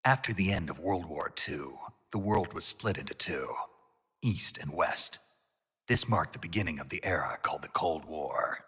After the end of World War II, the world was split into two, East and West. This marked the beginning of the era called the Cold War.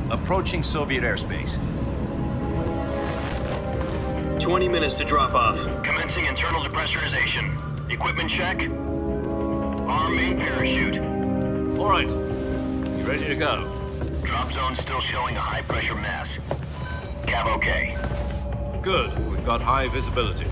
Approaching Soviet airspace. 20 minutes to drop off. Commencing internal depressurization. Equipment check. Arm main parachute. All right. You ready to go? Drop zone still showing a high pressure mass. Cav okay. Good. We've got high visibility.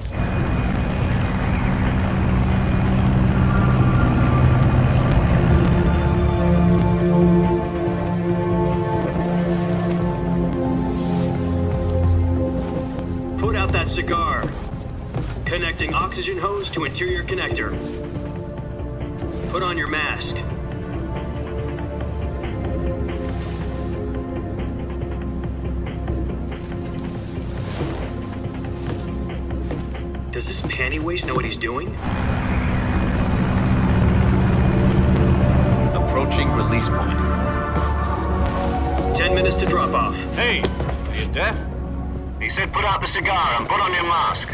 Cigar. Connecting oxygen hose to interior connector. Put on your mask. Does this panty waste know what he's doing? Approaching release point. 10 minutes to drop off. Hey, are you deaf? He said put out the cigar and put on your mask.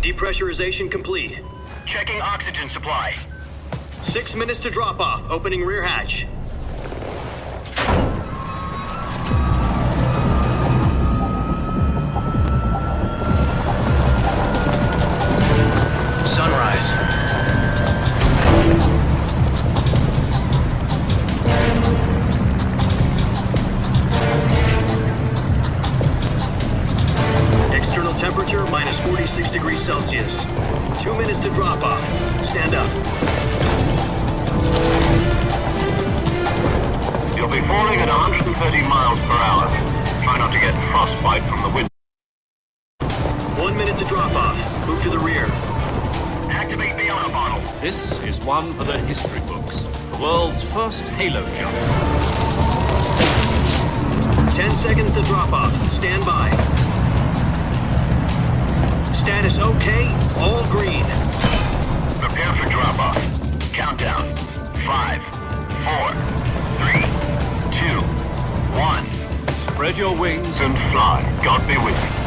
Depressurization complete. Checking oxygen supply. 6 minutes to drop off. Opening rear hatch. Temperature minus 46 degrees Celsius. 2 minutes to drop off. Stand up. You'll be falling at 130 miles per hour. Try not to get frostbite from the wind. 1 minute to drop off. Move to the rear. Activate the auto bottle. This is one for the history books. The world's first halo jump. 10 seconds to drop off. Stand by. Status okay, all green. Prepare for drop-off. Countdown. 5, 4, 3, 2, 1. Spread your wings And fly. God be with you.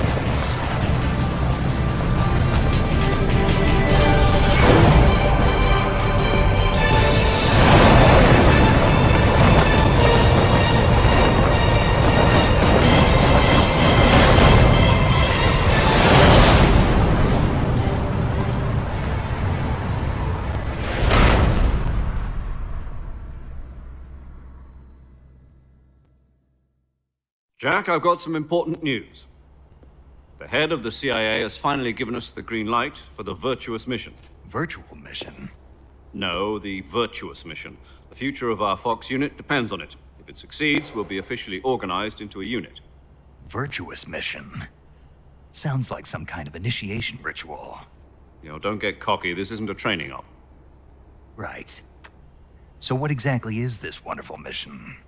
Jack, I've got some important news. The head of the CIA has finally given us the green light for the virtuous mission. Virtual mission? No, the virtuous mission. The future of our Fox unit depends on it. If it succeeds, we'll be officially organized into a unit. Virtuous mission? Sounds like some kind of initiation ritual. You know, don't get cocky. This isn't a training op. Right. So what exactly is this wonderful mission?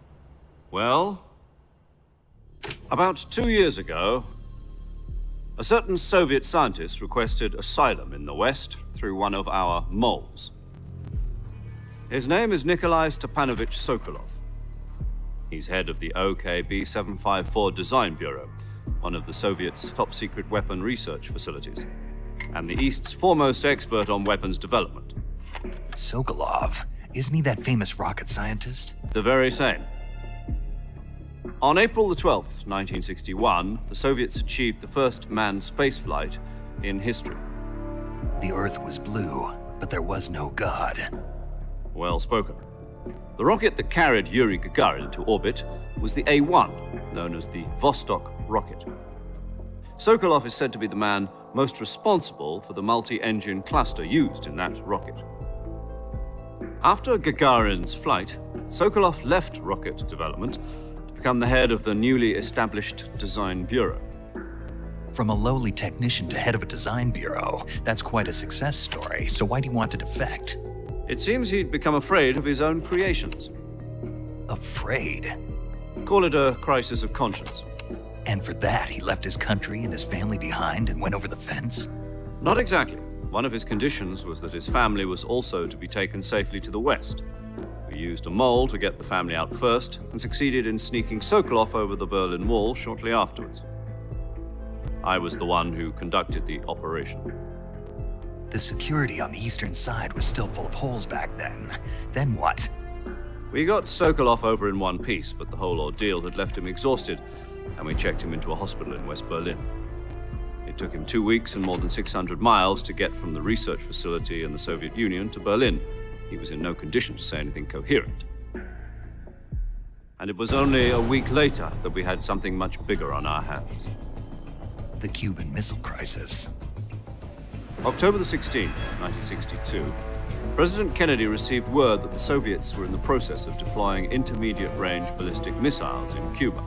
Well, about 2 years ago, a certain Soviet scientist requested asylum in the West through one of our moles. His name is Nikolai Stepanovich Sokolov. He's head of the OKB-754 Design Bureau, one of the Soviets' top-secret weapon research facilities, and the East's foremost expert on weapons development. Sokolov? Isn't he that famous rocket scientist? The very same. On April the 12th, 1961, the Soviets achieved the first manned spaceflight in history. The Earth was blue, but there was no God. Well spoken. The rocket that carried Yuri Gagarin to orbit was the A-1, known as the Vostok rocket. Sokolov is said to be the man most responsible for the multi-engine cluster used in that rocket. After Gagarin's flight, Sokolov left rocket development to become the head of the newly established Design Bureau. From a lowly technician to head of a design bureau, that's quite a success story, so why do you want to defect? It seems he'd become afraid of his own creations. Afraid? Call it a crisis of conscience. And for that, he left his country and his family behind and went over the fence? Not exactly. One of his conditions was that his family was also to be taken safely to the west. We used a mole to get the family out first and succeeded in sneaking Sokolov over the Berlin Wall shortly afterwards. I was the one who conducted the operation. The security on the eastern side was still full of holes back then. Then what? We got Sokolov over in one piece, but the whole ordeal had left him exhausted, and we checked him into a hospital in West Berlin. It took him 2 weeks and more than 600 miles to get from the research facility in the Soviet Union to Berlin. He was in no condition to say anything coherent. And it was only a week later that we had something much bigger on our hands. The Cuban Missile Crisis. October the 16th, 1962, President Kennedy received word that the Soviets were in the process of deploying intermediate-range ballistic missiles in Cuba.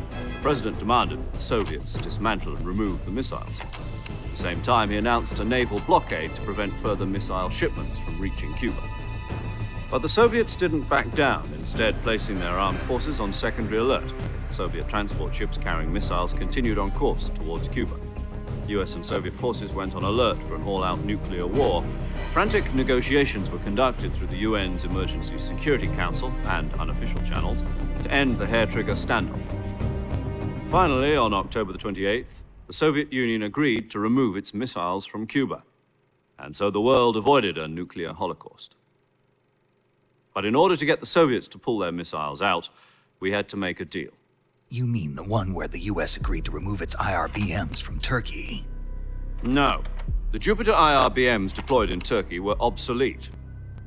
The President demanded that the Soviets dismantle and remove the missiles. At the same time, he announced a naval blockade to prevent further missile shipments from reaching Cuba. But the Soviets didn't back down, instead placing their armed forces on secondary alert. Soviet transport ships carrying missiles continued on course towards Cuba. US and Soviet forces went on alert for an all-out nuclear war. Frantic negotiations were conducted through the UN's Emergency Security Council and unofficial channels to end the hair-trigger standoff. Finally, on October the 28th, the Soviet Union agreed to remove its missiles from Cuba. And so the world avoided a nuclear holocaust. But in order to get the Soviets to pull their missiles out, we had to make a deal. You mean the one where the US agreed to remove its IRBMs from Turkey? No. The Jupiter IRBMs deployed in Turkey were obsolete,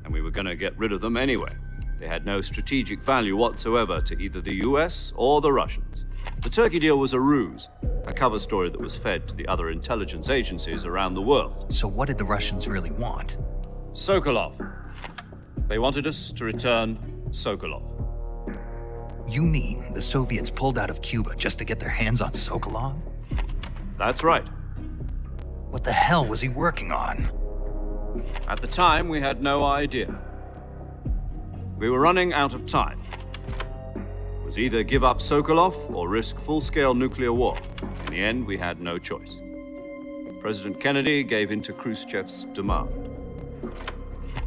and we were going to get rid of them anyway. They had no strategic value whatsoever to either the US or the Russians. The Turkey deal was a ruse, a cover story that was fed to the other intelligence agencies around the world. So what did the Russians really want? Sokolov. They wanted us to return Sokolov. You mean the Soviets pulled out of Cuba just to get their hands on Sokolov? That's right. What the hell was he working on? At the time, we had no idea. We were running out of time. It was either give up Sokolov or risk full-scale nuclear war. In the end, we had no choice. President Kennedy gave in to Khrushchev's demand.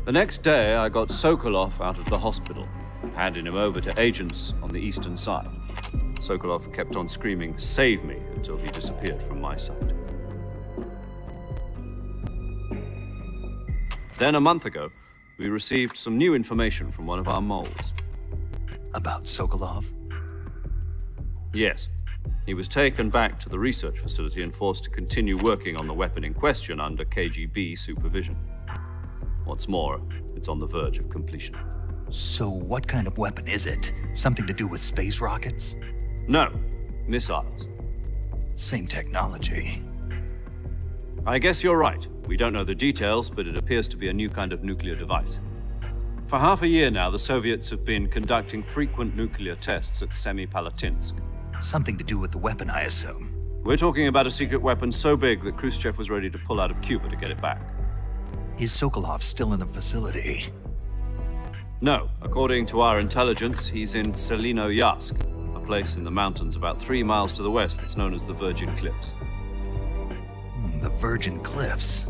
The next day, I got Sokolov out of the hospital, handing him over to agents on the eastern side. Sokolov kept on screaming, "Save me," until he disappeared from my sight. Then a month ago, we received some new information from one of our moles. About Sokolov? Yes. He was taken back to the research facility and forced to continue working on the weapon in question under KGB supervision. What's more, it's on the verge of completion. So what kind of weapon is it? Something to do with space rockets? No, missiles. Same technology. I guess you're right. We don't know the details, but it appears to be a new kind of nuclear device. For half a year now, the Soviets have been conducting frequent nuclear tests at Semipalatinsk. Something to do with the weapon, I assume. We're talking about a secret weapon so big that Khrushchev was ready to pull out of Cuba to get it back. Is Sokolov still in the facility? No. According to our intelligence, he's in Selinoyarsk, a place in the mountains about 3 miles to the west that's known as the Virgin Cliffs. The Virgin Cliffs.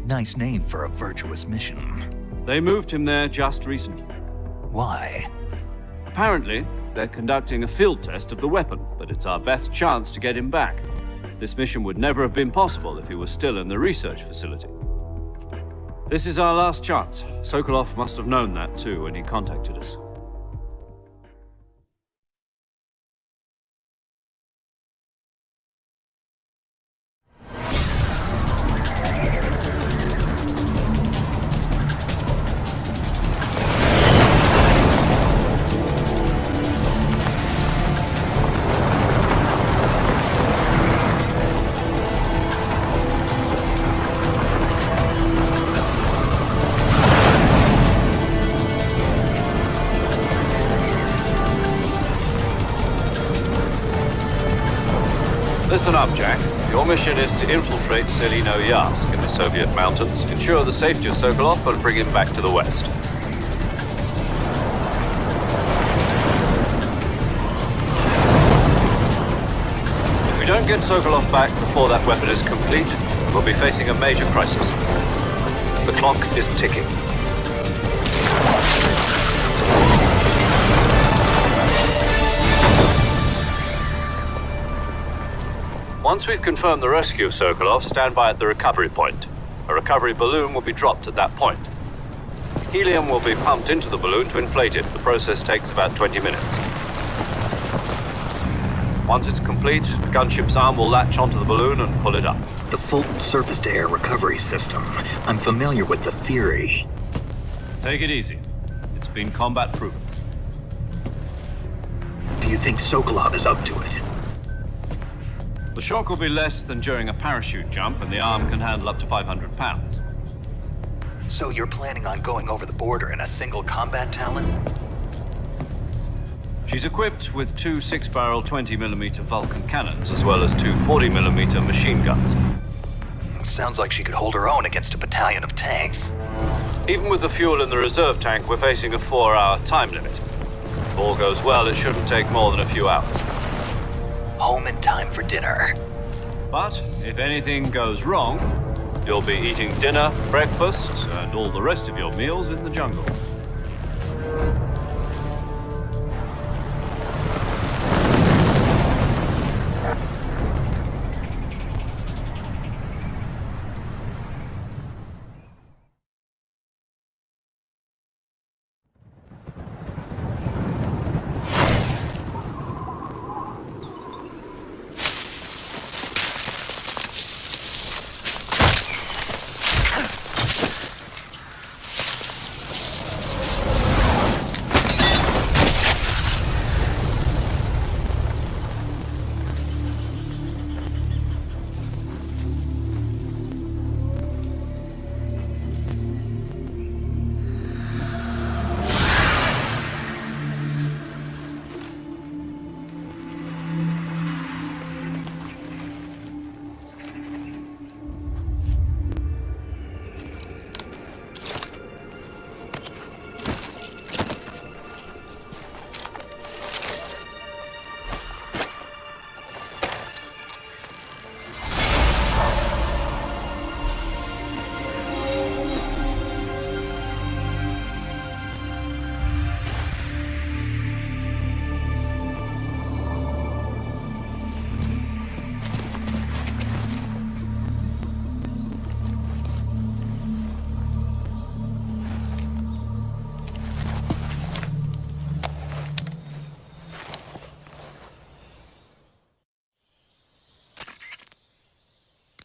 Nice name for a virtuous mission. They moved him there just recently. Why? Apparently, they're conducting a field test of the weapon, but it's our best chance to get him back. This mission would never have been possible if he was still in the research facility. This is our last chance. Sokolov must have known that too when he contacted us. Listen up, Jack. Your mission is to infiltrate Selino-Yarsk in the Soviet mountains, ensure the safety of Sokolov, and bring him back to the west. If we don't get Sokolov back before that weapon is complete, we'll be facing a major crisis. The clock is ticking. Once we've confirmed the rescue of Sokolov, stand by at the recovery point. A recovery balloon will be dropped at that point. Helium will be pumped into the balloon to inflate it. The process takes about 20 minutes. Once it's complete, the gunship's arm will latch onto the balloon and pull it up. The Fulton surface-to-air recovery system. I'm familiar with the theory. Take it easy. It's been combat proven. Do you think Sokolov is up to it? The shock will be less than during a parachute jump, and the arm can handle up to 500 pounds. So you're planning on going over the border in a single combat Talon? She's equipped with two 6-barrel 20mm Vulcan cannons, as well as two 40mm machine guns. Sounds like she could hold her own against a battalion of tanks. Even with the fuel in the reserve tank, we're facing a 4-hour time limit. If all goes well, it shouldn't take more than a few hours. Home in time for dinner. But if anything goes wrong, you'll be eating dinner, breakfast, and all the rest of your meals in the jungle.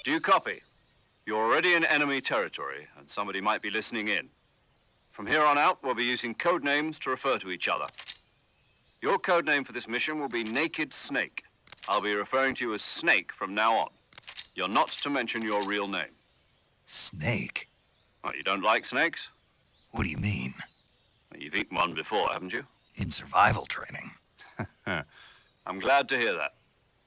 Do you copy? You're already in enemy territory, and somebody might be listening in. From here on out, we'll be using code names to refer to each other. Your code name for this mission will be Naked Snake. I'll be referring to you as Snake from now on. You're not to mention your real name. Snake? Oh, you don't like snakes? What do you mean? You've eaten one before, haven't you? In survival training? I'm glad to hear that.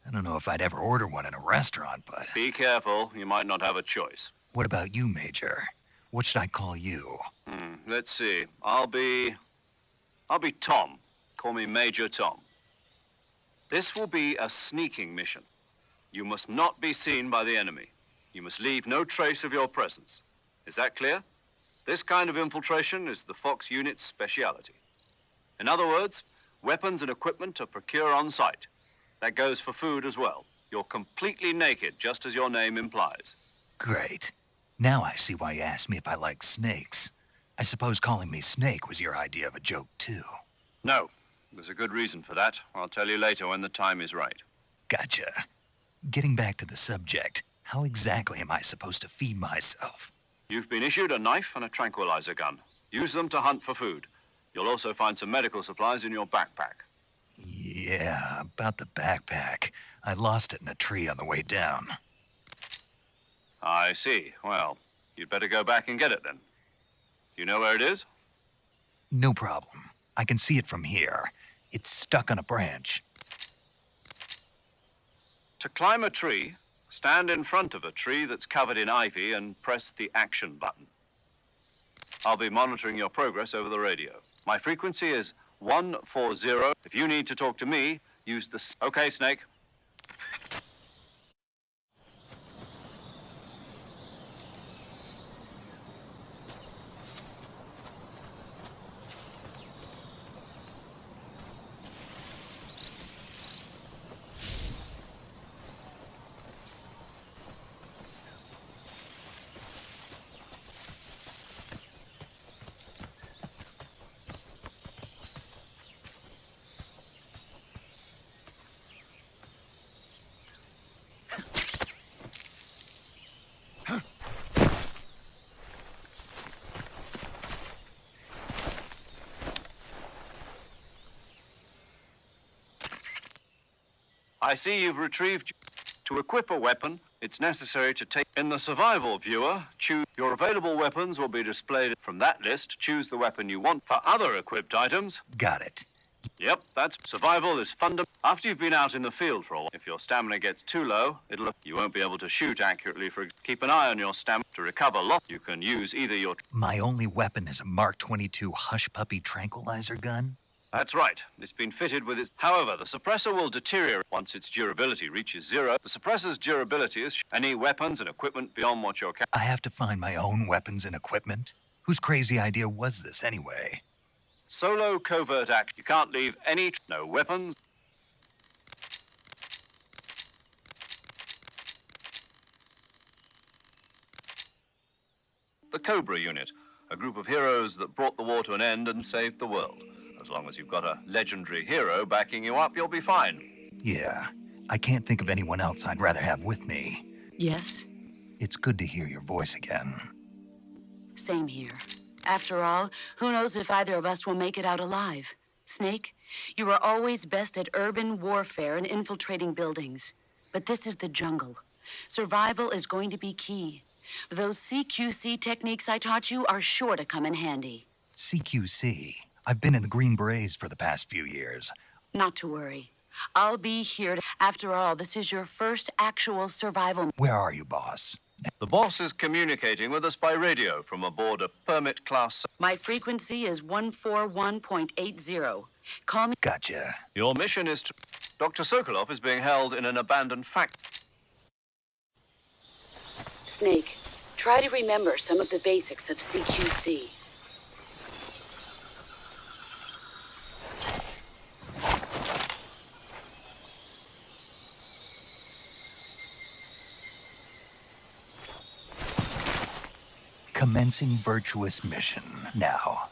I don't know if I'd ever order one in a restaurant, but... Be careful, you might not have a choice. What about you, Major? What should I call you? Let's see. I'll be Tom. Call me Major Tom. This will be a sneaking mission. You must not be seen by the enemy. You must leave no trace of your presence. Is that clear? This kind of infiltration is the Fox unit's speciality. In other words, weapons and equipment are procured on site. That goes for food as well. You're completely naked, just as your name implies. Great. Now I see why you asked me if I like snakes. I suppose calling me Snake was your idea of a joke, too. No, there's a good reason for that. I'll tell you later when the time is right. Gotcha. Getting back to the subject, how exactly am I supposed to feed myself? You've been issued a knife and a tranquilizer gun. Use them to hunt for food. You'll also find some medical supplies in your backpack. Yeah, about the backpack. I lost it in a tree on the way down. I see. Well, you'd better go back and get it then. You know where it is? No problem. I can see it from here. It's stuck on a branch. To climb a tree, stand in front of a tree that's covered in ivy and press the action button. I'll be monitoring your progress over the radio. My frequency is 140. If you need to talk to me, use the... Okay, Snake. I see you've retrieved... To equip a weapon, it's necessary to take... In the survival viewer, choose... Your available weapons will be displayed from that list. Choose the weapon you want. For other equipped items... Got it. Yep, that's... Survival is fundamental. After you've been out in the field for a while, if your stamina gets too low, you won't be able to shoot accurately. Keep an eye on your stamina. To recover loss, you can use either your... My only weapon is a Mark 22 Hush Puppy tranquilizer gun? That's right. It's been fitted with its... However, the suppressor will deteriorate once its durability reaches 0. The suppressor's durability is any weapons and equipment beyond what you're... I have to find my own weapons and equipment? Whose crazy idea was this anyway? Solo covert act. You can't leave any... No weapons. The Cobra Unit, a group of heroes that brought the war to an end and saved the world. As long as you've got a legendary hero backing you up, you'll be fine. Yeah, I can't think of anyone else I'd rather have with me. Yes? It's good to hear your voice again. Same here. After all, who knows if either of us will make it out alive? Snake, you were always best at urban warfare and infiltrating buildings. But this is the jungle. Survival is going to be key. Those CQC techniques I taught you are sure to come in handy. CQC? I've been in the Green Berets for the past few years. Not to worry. I'll be here. After all, this is your first actual survival. Where are you, boss? The boss is communicating with us by radio from aboard a permit class. My frequency is 141.80. Call me. Gotcha. Your mission is to... Dr. Sokolov is being held in an abandoned factory. Snake, try to remember some of the basics of CQC. Commencing virtuous mission now.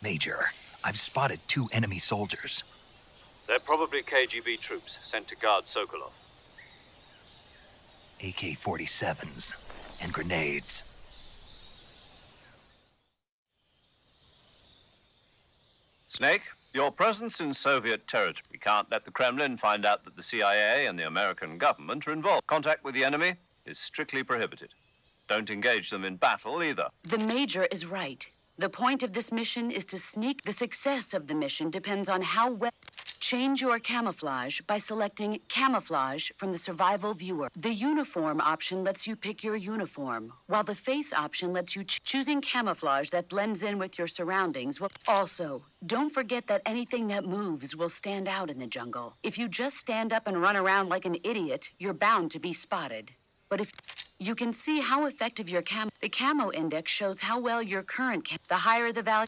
Major, I've spotted 2 enemy soldiers. They're probably KGB troops sent to guard Sokolov. AK-47s and grenades. Snake, your presence in Soviet territory can't let the Kremlin find out that the CIA and the American government are involved. Contact with the enemy is strictly prohibited. Don't engage them in battle either. The Major is right. The point of this mission is to sneak. The success of the mission depends on how well. Change your camouflage by selecting Camouflage from the Survival Viewer. The Uniform option lets you pick your uniform, while the Face option lets you choosing camouflage that blends in with your surroundings. Also, don't forget that anything that moves will stand out in the jungle. If you just stand up and run around like an idiot, you're bound to be spotted. But if you can see how effective your the camo index shows how well your current the higher the value.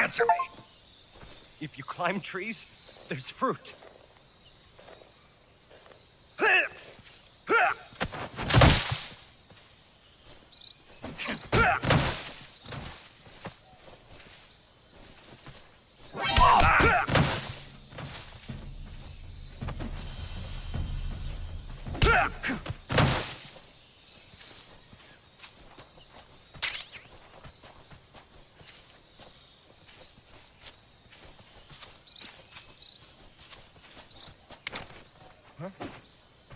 Answer me. If you climb trees, there's fruit.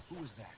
Who was that?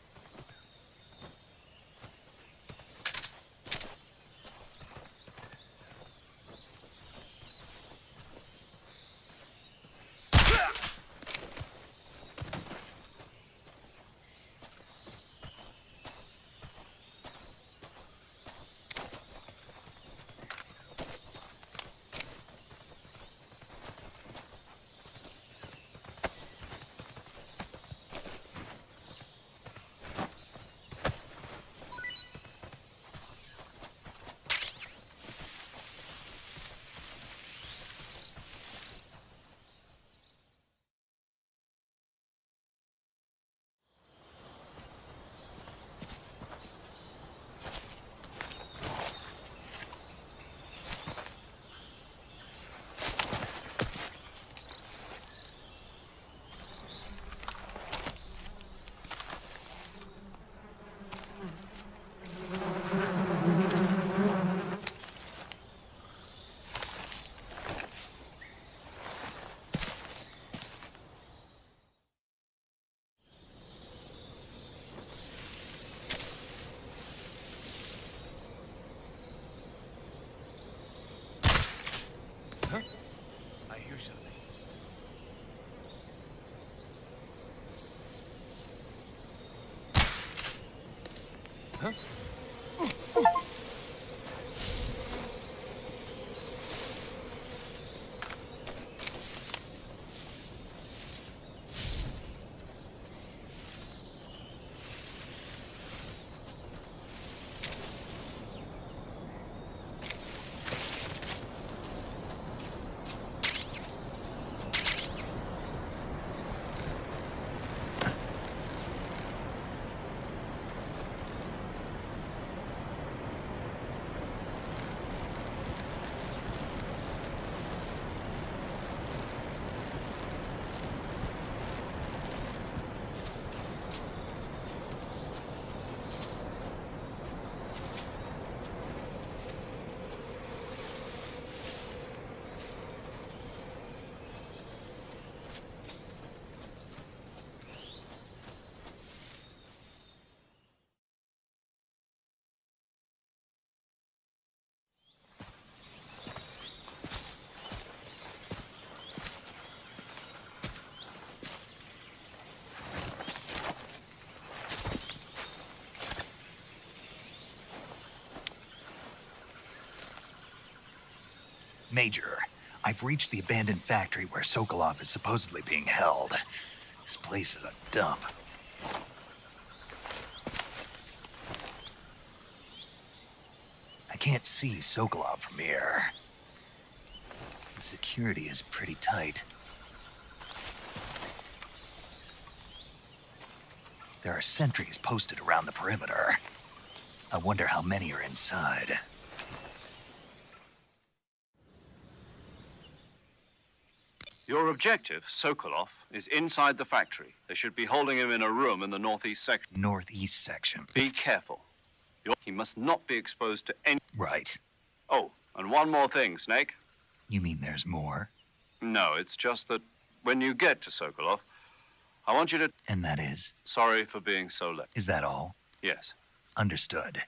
I hear something. Major, I've reached the abandoned factory where Sokolov is supposedly being held. This place is a dump. I can't see Sokolov from here. The security is pretty tight. There are sentries posted around the perimeter. I wonder how many are inside. Your objective, Sokolov, is inside the factory. They should be holding him in a room in the northeast section. Northeast section. Be careful. He must not be exposed to any... Right. Oh, and one more thing, Snake. You mean there's more? No, it's just that when you get to Sokolov, I want you to... And that is? Sorry for being so late. Is that all? Yes. Understood.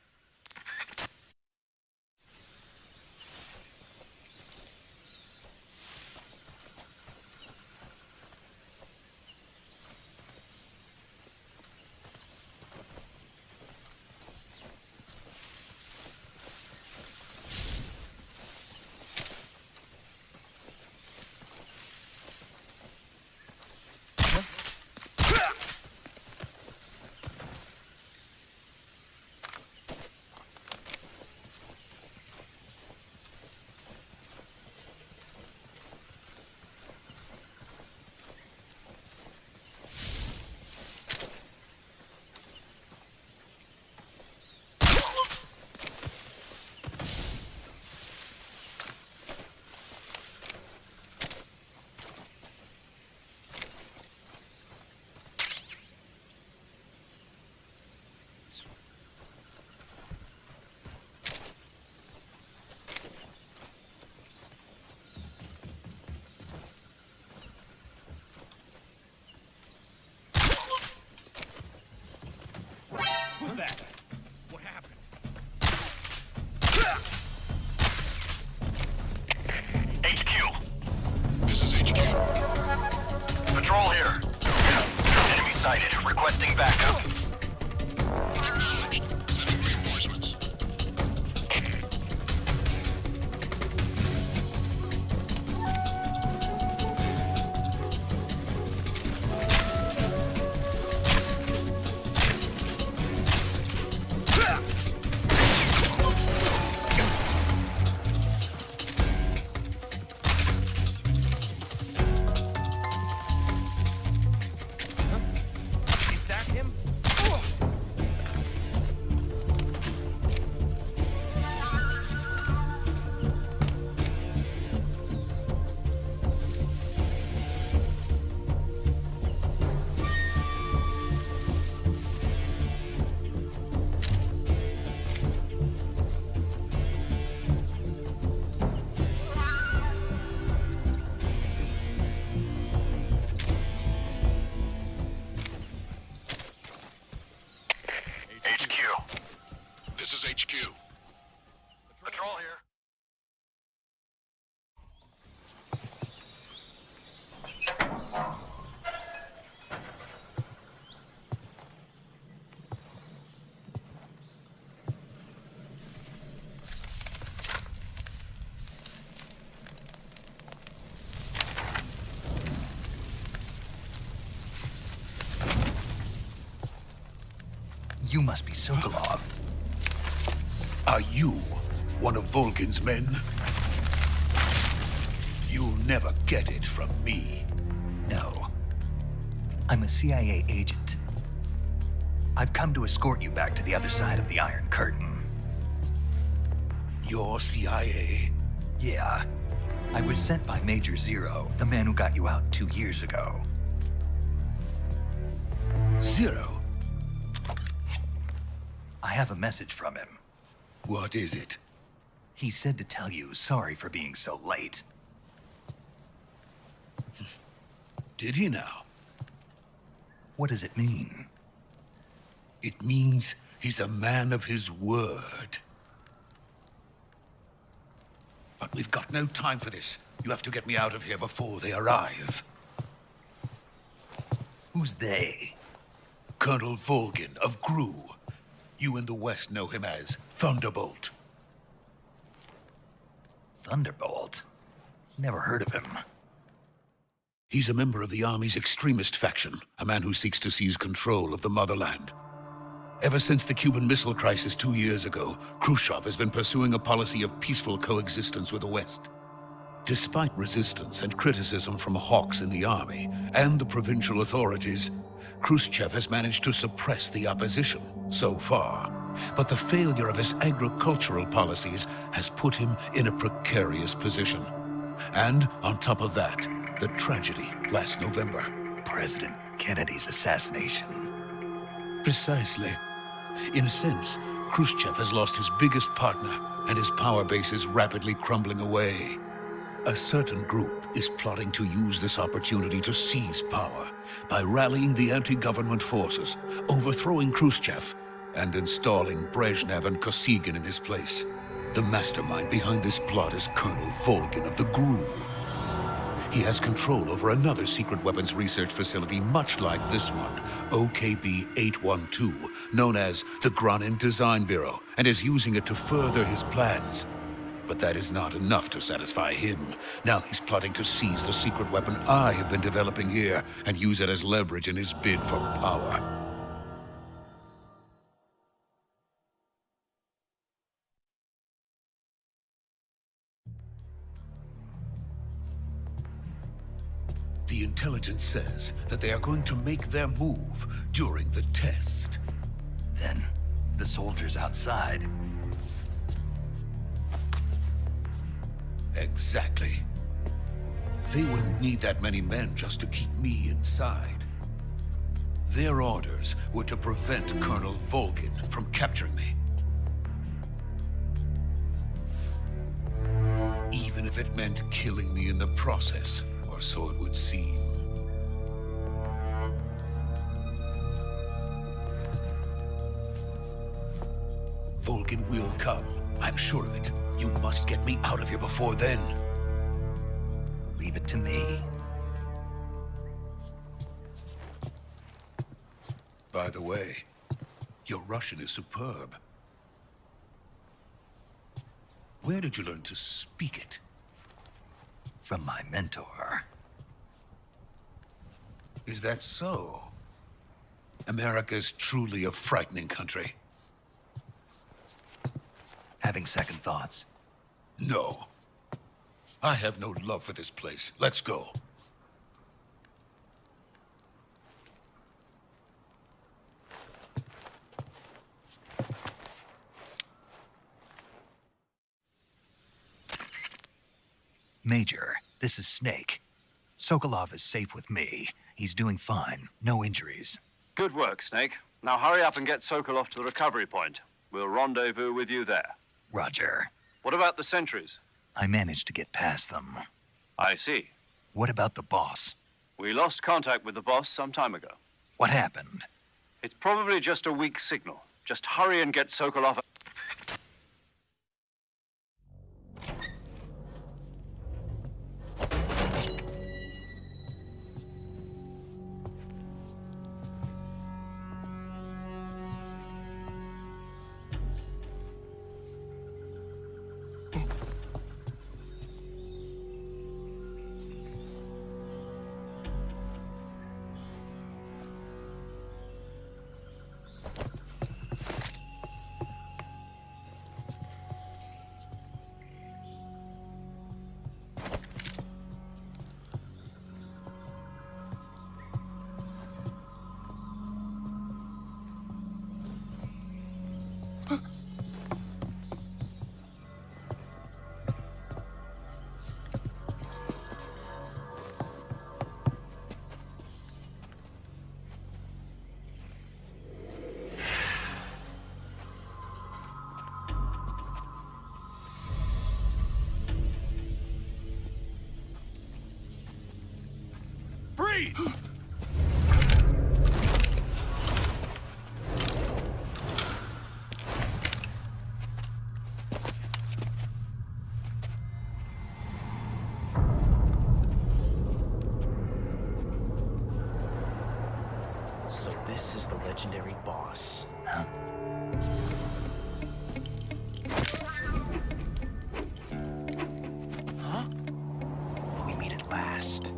HQ. This is HQ. Patrol here. Enemy sighted. Requesting backup. Acknowledged. Sending reinforcements. Is that him? HQ. This is HQ. Patrol here. You must be Sokolov. Are you one of Volgin's men? You'll never get it from me. No. I'm a CIA agent. I've come to escort you back to the other side of the Iron Curtain. You're CIA? Yeah. I was sent by Major Zero, the man who got you out 2 years ago. Zero? I have a message from him. What is it? He said to tell you sorry for being so late. Did he now? What does it mean? It means he's a man of his word. But we've got no time for this. You have to get me out of here before they arrive. Who's they? Colonel Volgin of GRU. You in the West know him as Thunderbolt. Thunderbolt? Never heard of him. He's a member of the Army's extremist faction, a man who seeks to seize control of the motherland. Ever since the Cuban Missile Crisis 2 years ago, Khrushchev has been pursuing a policy of peaceful coexistence with the West. Despite resistance and criticism from hawks in the army and the provincial authorities, Khrushchev has managed to suppress the opposition so far. But the failure of his agricultural policies has put him in a precarious position. And on top of that, the tragedy last November. President Kennedy's assassination. Precisely. In a sense, Khrushchev has lost his biggest partner, and his power base is rapidly crumbling away. A certain group is plotting to use this opportunity to seize power by rallying the anti-government forces, overthrowing Khrushchev, and installing Brezhnev and Kosygin in his place. The mastermind behind this plot is Colonel Volgin of the GRU. He has control over another secret weapons research facility much like this one, OKB-812, known as the Granin Design Bureau, and is using it to further his plans. But that is not enough to satisfy him. Now he's plotting to seize the secret weapon I have been developing here and use it as leverage in his bid for power. The intelligence says that they are going to make their move during the test. Then, the soldiers outside. Exactly. They wouldn't need that many men just to keep me inside. Their orders were to prevent Colonel Volgin from capturing me. Even if it meant killing me in the process, or so it would seem. Volgin will come, I'm sure of it. You must get me out of here before then. Leave it to me. By the way, your Russian is superb. Where did you learn to speak it? From my mentor. Is that so? America's truly a frightening country. Having second thoughts? No. I have no love for this place. Let's go. Major, this is Snake. Sokolov is safe with me. He's doing fine. No injuries. Good work, Snake. Now hurry up and get Sokolov to the recovery point. We'll rendezvous with you there. Roger. What about the sentries? I managed to get past them. I see. What about the boss? We lost contact with the boss some time ago. What happened? It's probably just a weak signal. Just hurry and get Sokolov. Freeze! So this is the legendary boss. Huh? Huh? We meet at last.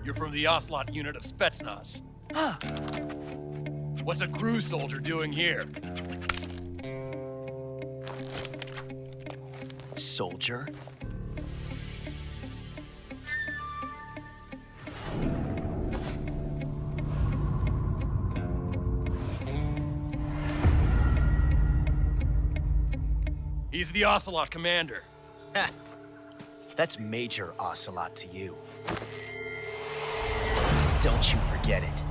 You're from the Ocelot unit of Spetsnaz. Huh. What's a crew soldier doing here? Soldier? He's the Ocelot commander. Ha! That's Major Ocelot to you. Don't you forget it.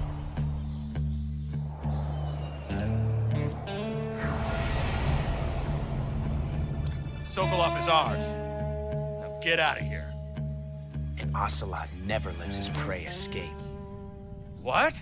Sokolov is ours. Now get out of here. And Ocelot never lets his prey escape. What?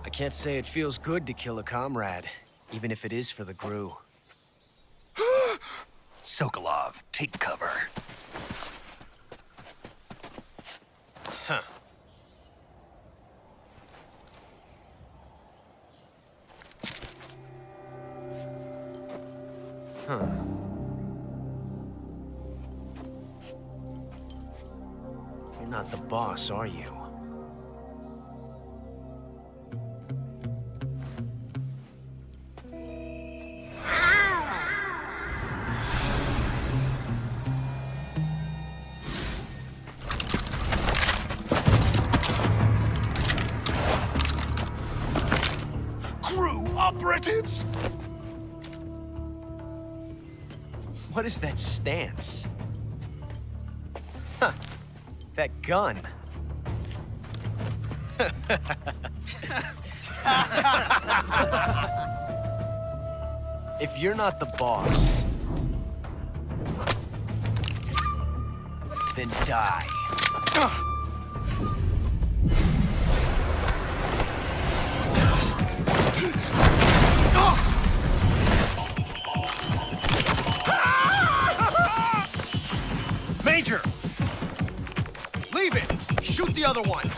I can't say it feels good to kill a comrade, even if it is for the GRU. Sokolov, take cover. Huh. You're not the boss, are you? Crew operatives! What is that stance? Huh. That gun. If you're not the boss, then die. Major! Leave it! Shoot the other one!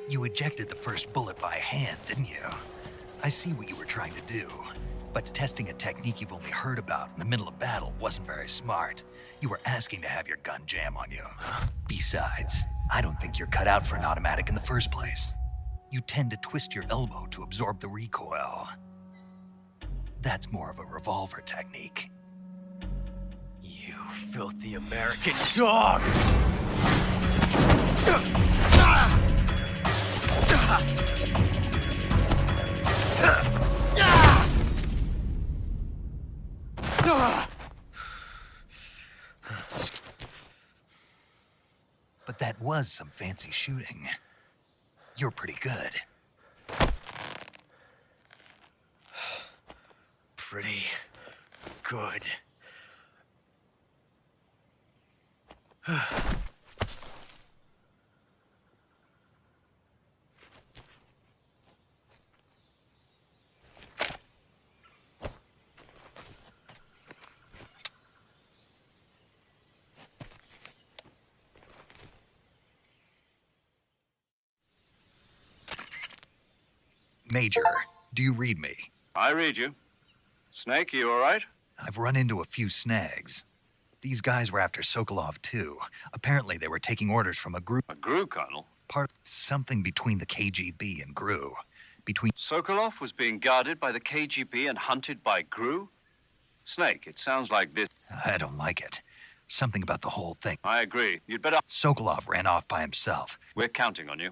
You ejected the first bullet by hand, didn't you? I see what you were trying to do. But testing a technique you've only heard about in the middle of battle wasn't very smart. You were asking to have your gun jam on you. Besides, I don't think you're cut out for an automatic in the first place. You tend to twist your elbow to absorb the recoil. That's more of a revolver technique. You filthy American dog! But that was some fancy shooting. You're pretty good. Pretty good. Major, do you read me? I read you. Snake, you all right? I've run into a few snags. These guys were after Sokolov too. Apparently they were taking orders from a group. A GRU, Colonel? Something between the KGB and GRU. Sokolov was being guarded by the KGB and hunted by GRU? Snake, it sounds like this. I don't like it. Something about the whole thing. I agree. You'd better... Sokolov ran off by himself. We're counting on you.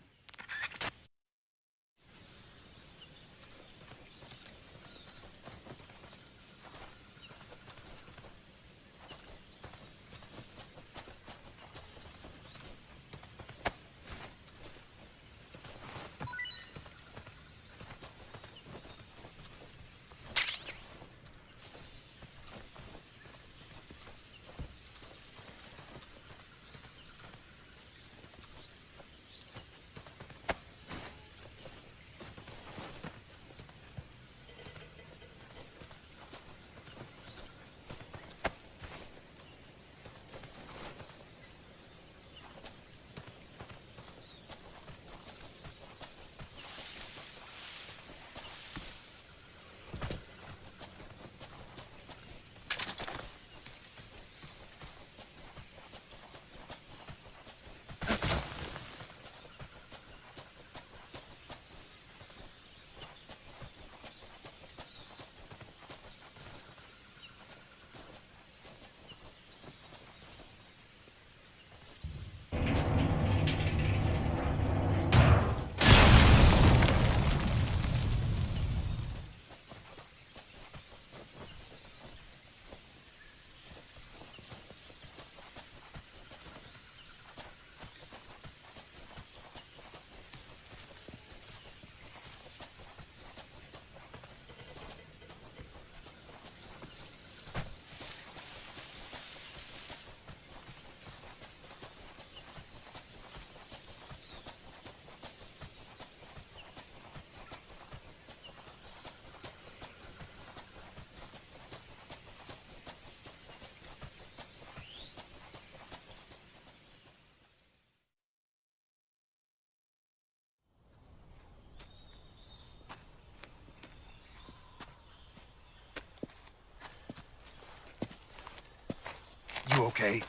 You okay?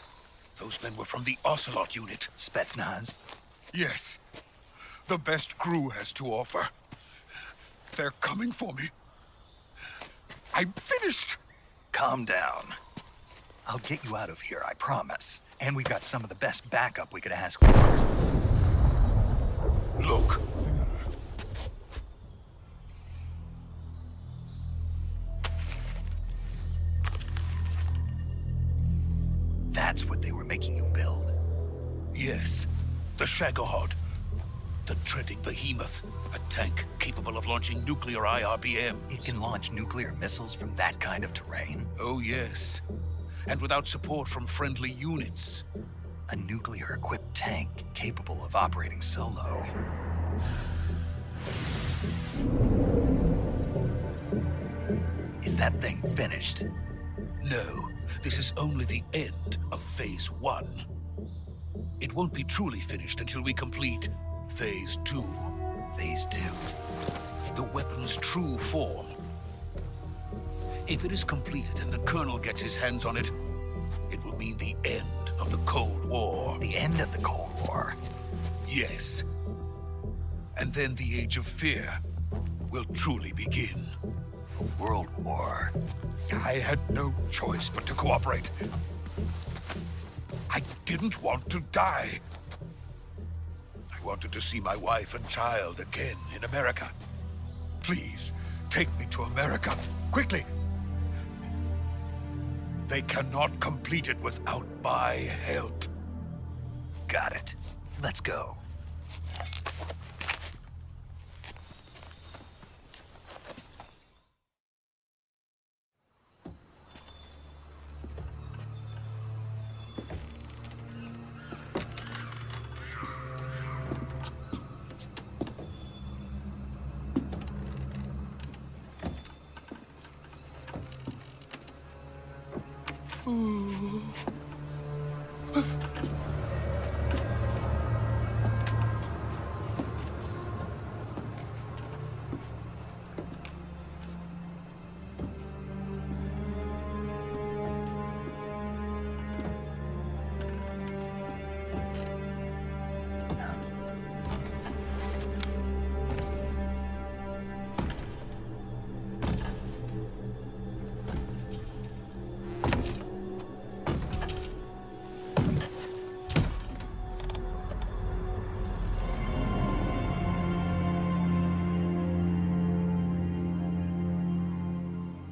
Those men were from the Ocelot unit. Spetsnaz? Yes. The best crew has to offer. They're coming for me. I'm finished. Calm down. I'll get you out of here, I promise. And we've got some of the best backup we could ask for. Look. That's what they were making you build? Yes. The Shagohod. The dreading behemoth. A tank capable of launching nuclear IRBMs. It can launch nuclear missiles from that kind of terrain? Oh, yes. And without support from friendly units. A nuclear-equipped tank capable of operating solo. Is that thing finished? No, this is only the end of Phase 1. It won't be truly finished until we complete Phase 2. Phase 2? The weapon's true form. If it is completed and the Colonel gets his hands on it, it will mean the end of the Cold War. The end of the Cold War? Yes. And then the Age of Fear will truly begin. A world war? I had no choice but to cooperate. I didn't want to die. I wanted to see my wife and child again in America. Please, take me to America, quickly. They cannot complete it without my help. Got it. Let's go.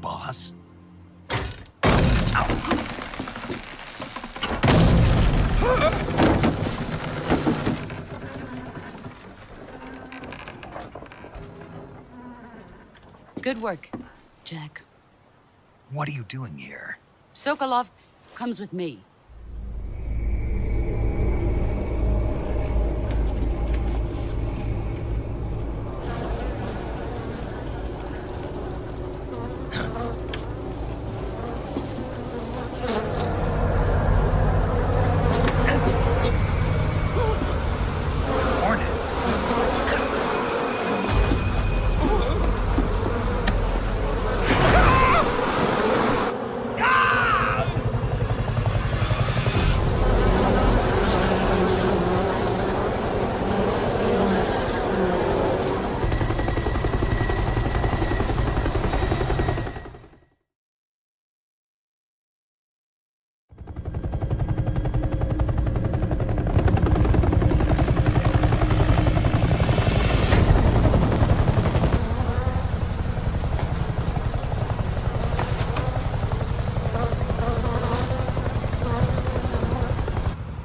Boss? Good work, Jack. What are you doing here? Sokolov comes with me. Hornets?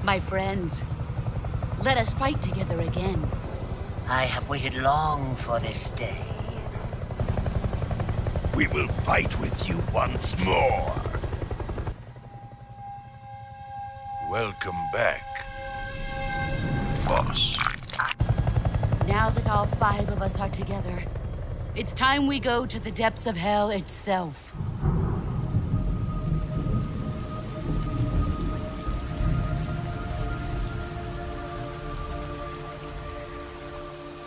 My friends, let us fight together again. I have waited long for this day. We will fight with you once more. Welcome back, boss. Now that all 5 of us are together, it's time we go to the depths of hell itself.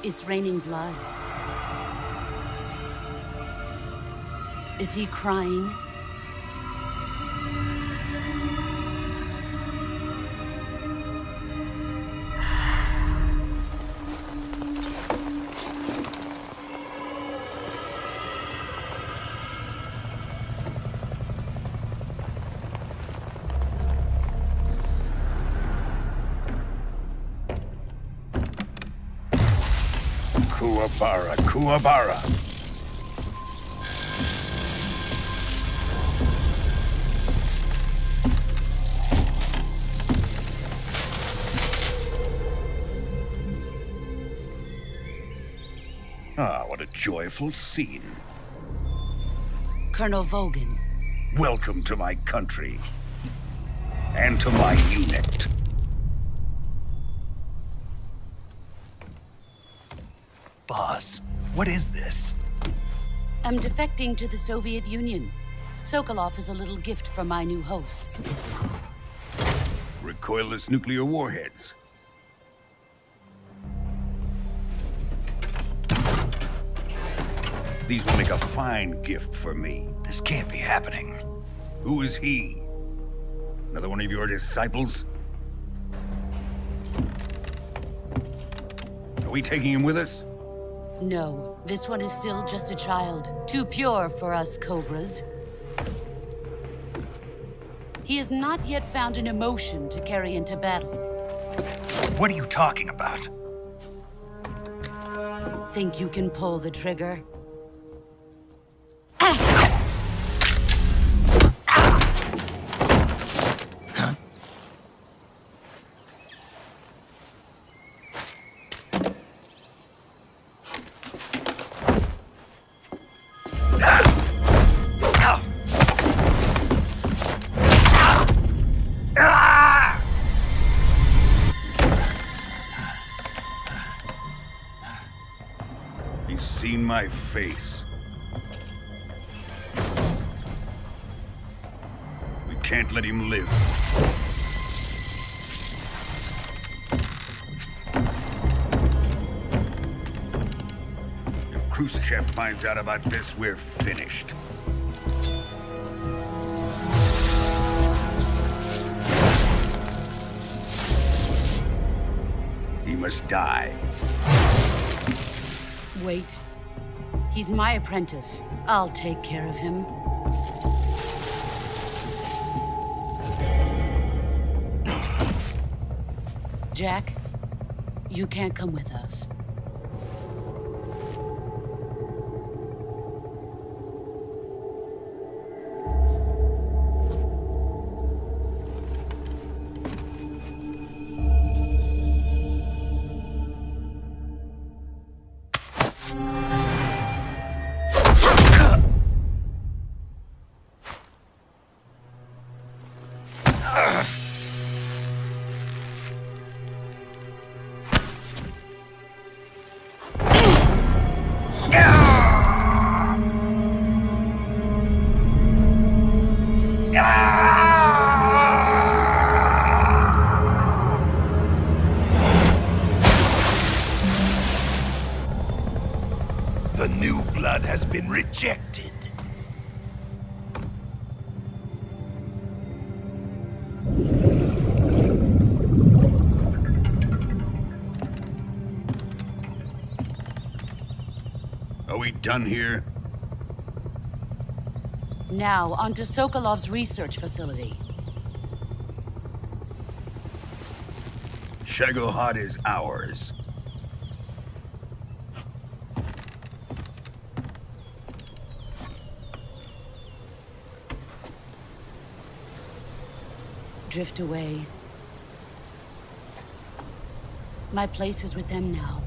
It's raining blood. Is he crying? Kuwabara, Kuwabara. Ah, what a joyful scene. Colonel Vogan. Welcome to my country. And to my unit. Boss, what is this? I'm defecting to the Soviet Union. Sokolov is a little gift from my new hosts. Recoilless nuclear warheads. These will make a fine gift for me. This can't be happening. Who is he? Another one of your disciples? Are we taking him with us? No, this one is still just a child. Too pure for us Cobras. He has not yet found an emotion to carry into battle. What are you talking about? Think you can pull the trigger? He's seen my face. We can't let him live. If Khrushchev finds out about this, we're finished. He must die. Wait. He's my apprentice. I'll take care of him. Jack, you can't come with us. The new blood has been rejected. Are we done here? Now, onto Sokolov's research facility. Shagohod is ours. Drift away. My place is with them now.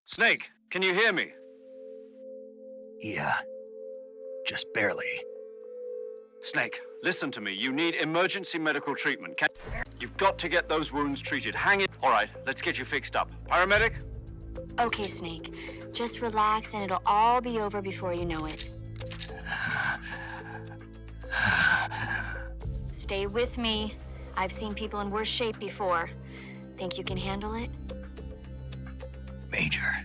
Snake, can you hear me? Yeah, just barely. Snake, listen to me. You need emergency medical treatment. You've got to get those wounds treated. Hang it. All right, let's get you fixed up. Paramedic? Okay, Snake. Just relax and it'll all be over before you know it. Stay with me. I've seen people in worse shape before. Think you can handle it? Major.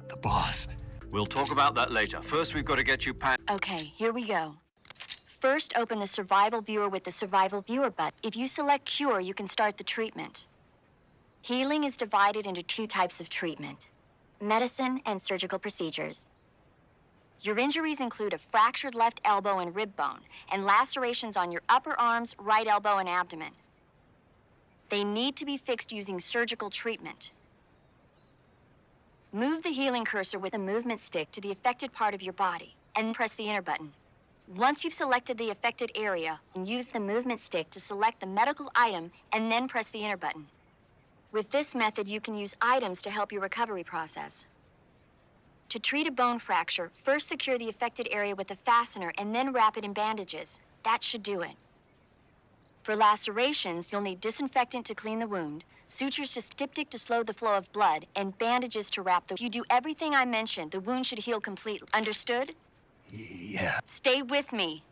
The boss. We'll talk about that later. First, we've got to get you Okay, here we go. First, open the survival viewer with the survival viewer button. If you select cure, you can start the treatment. Healing is divided into two types of treatment: medicine and surgical procedures. Your injuries include a fractured left elbow and rib bone, and lacerations on your upper arms, right elbow, and abdomen. They need to be fixed using surgical treatment. Move the healing cursor with a movement stick to the affected part of your body, and press the enter button. Once you've selected the affected area, use the movement stick to select the medical item, and then press the enter button. With this method, you can use items to help your recovery process. To treat a bone fracture, first secure the affected area with a fastener and then wrap it in bandages. That should do it. For lacerations, you'll need disinfectant to clean the wound, sutures to styptic to slow the flow of blood, and bandages to wrap the... If you do everything I mentioned, the wound should heal completely. Understood? Yeah. Stay with me.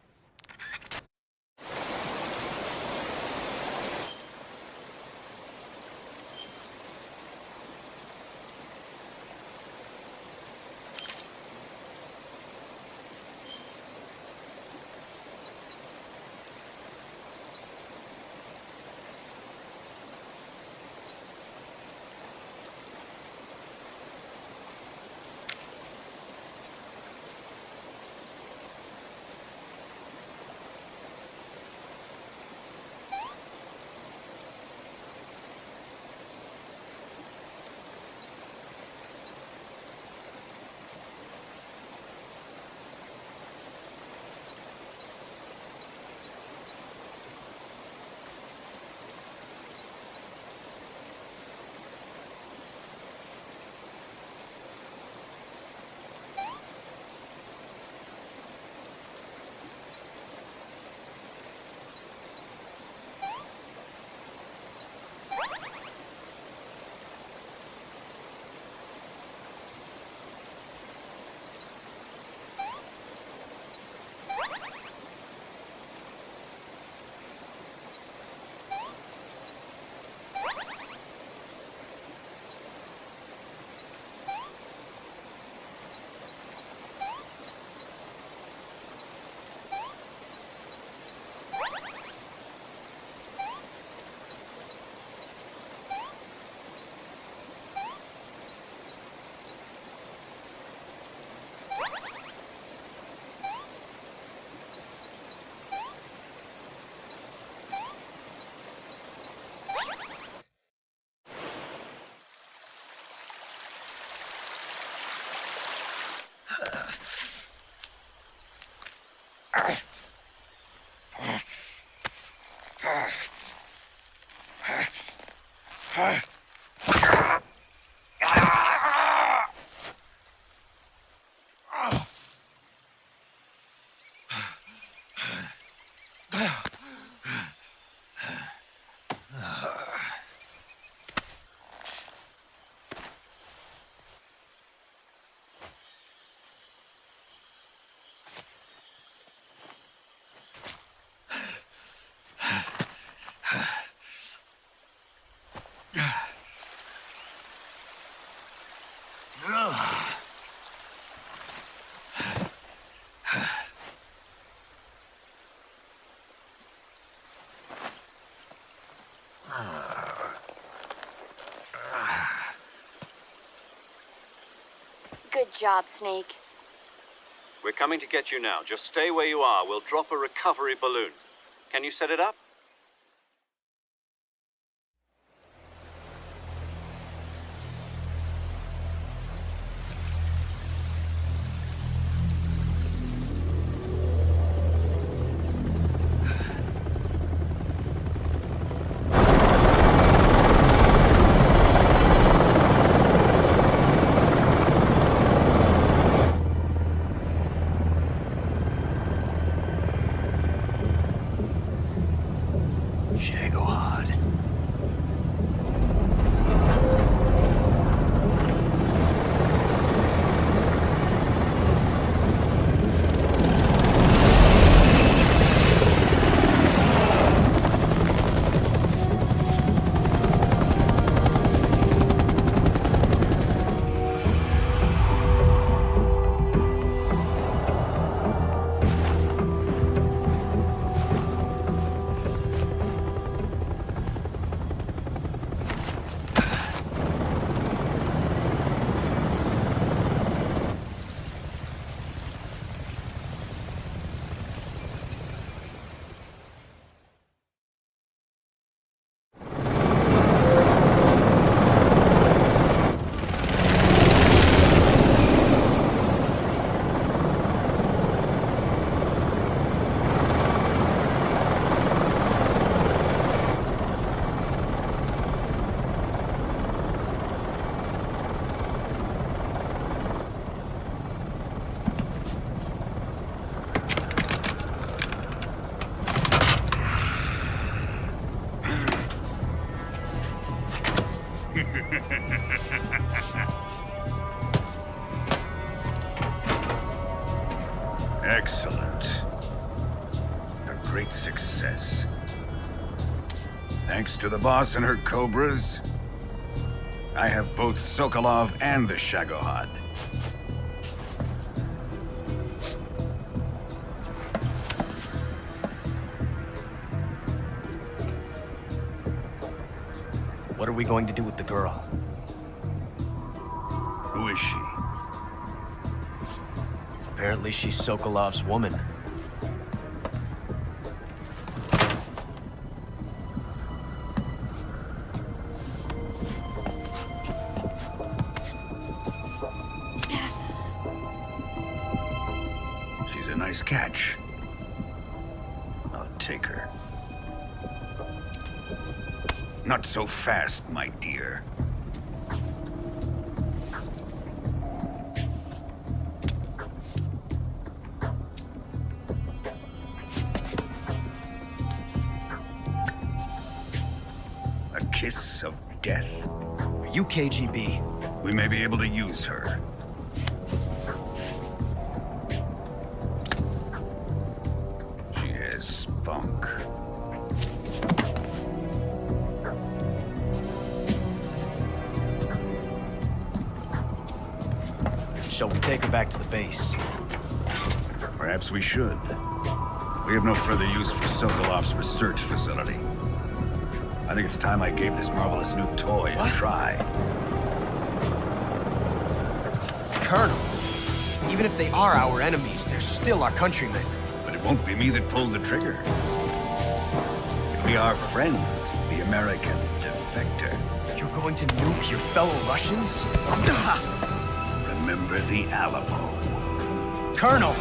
Good job, Snake. We're coming to get you now. Just stay where you are. We'll drop a recovery balloon. Can you set it up? Excellent. A great success. Thanks to the boss and her cobras, I have both Sokolov and the Shagohod. What are we going to do with the girl? Who is she? Apparently she's Sokolov's woman. She's a nice catch. I'll take her. Not so fast, my dear. A kiss of death? Are you KGB? We may be able to use her. She has spunk. Shall we take her back to the base? Perhaps we should. We have no further use for Sokolov's research facility. I think it's time I gave this marvelous new toy a try. Colonel, even if they are our enemies, they're still our countrymen. But it won't be me that pulled the trigger. It'll be our friend, the American defector. You're going to nuke your fellow Russians? Remember the Alamo. Colonel!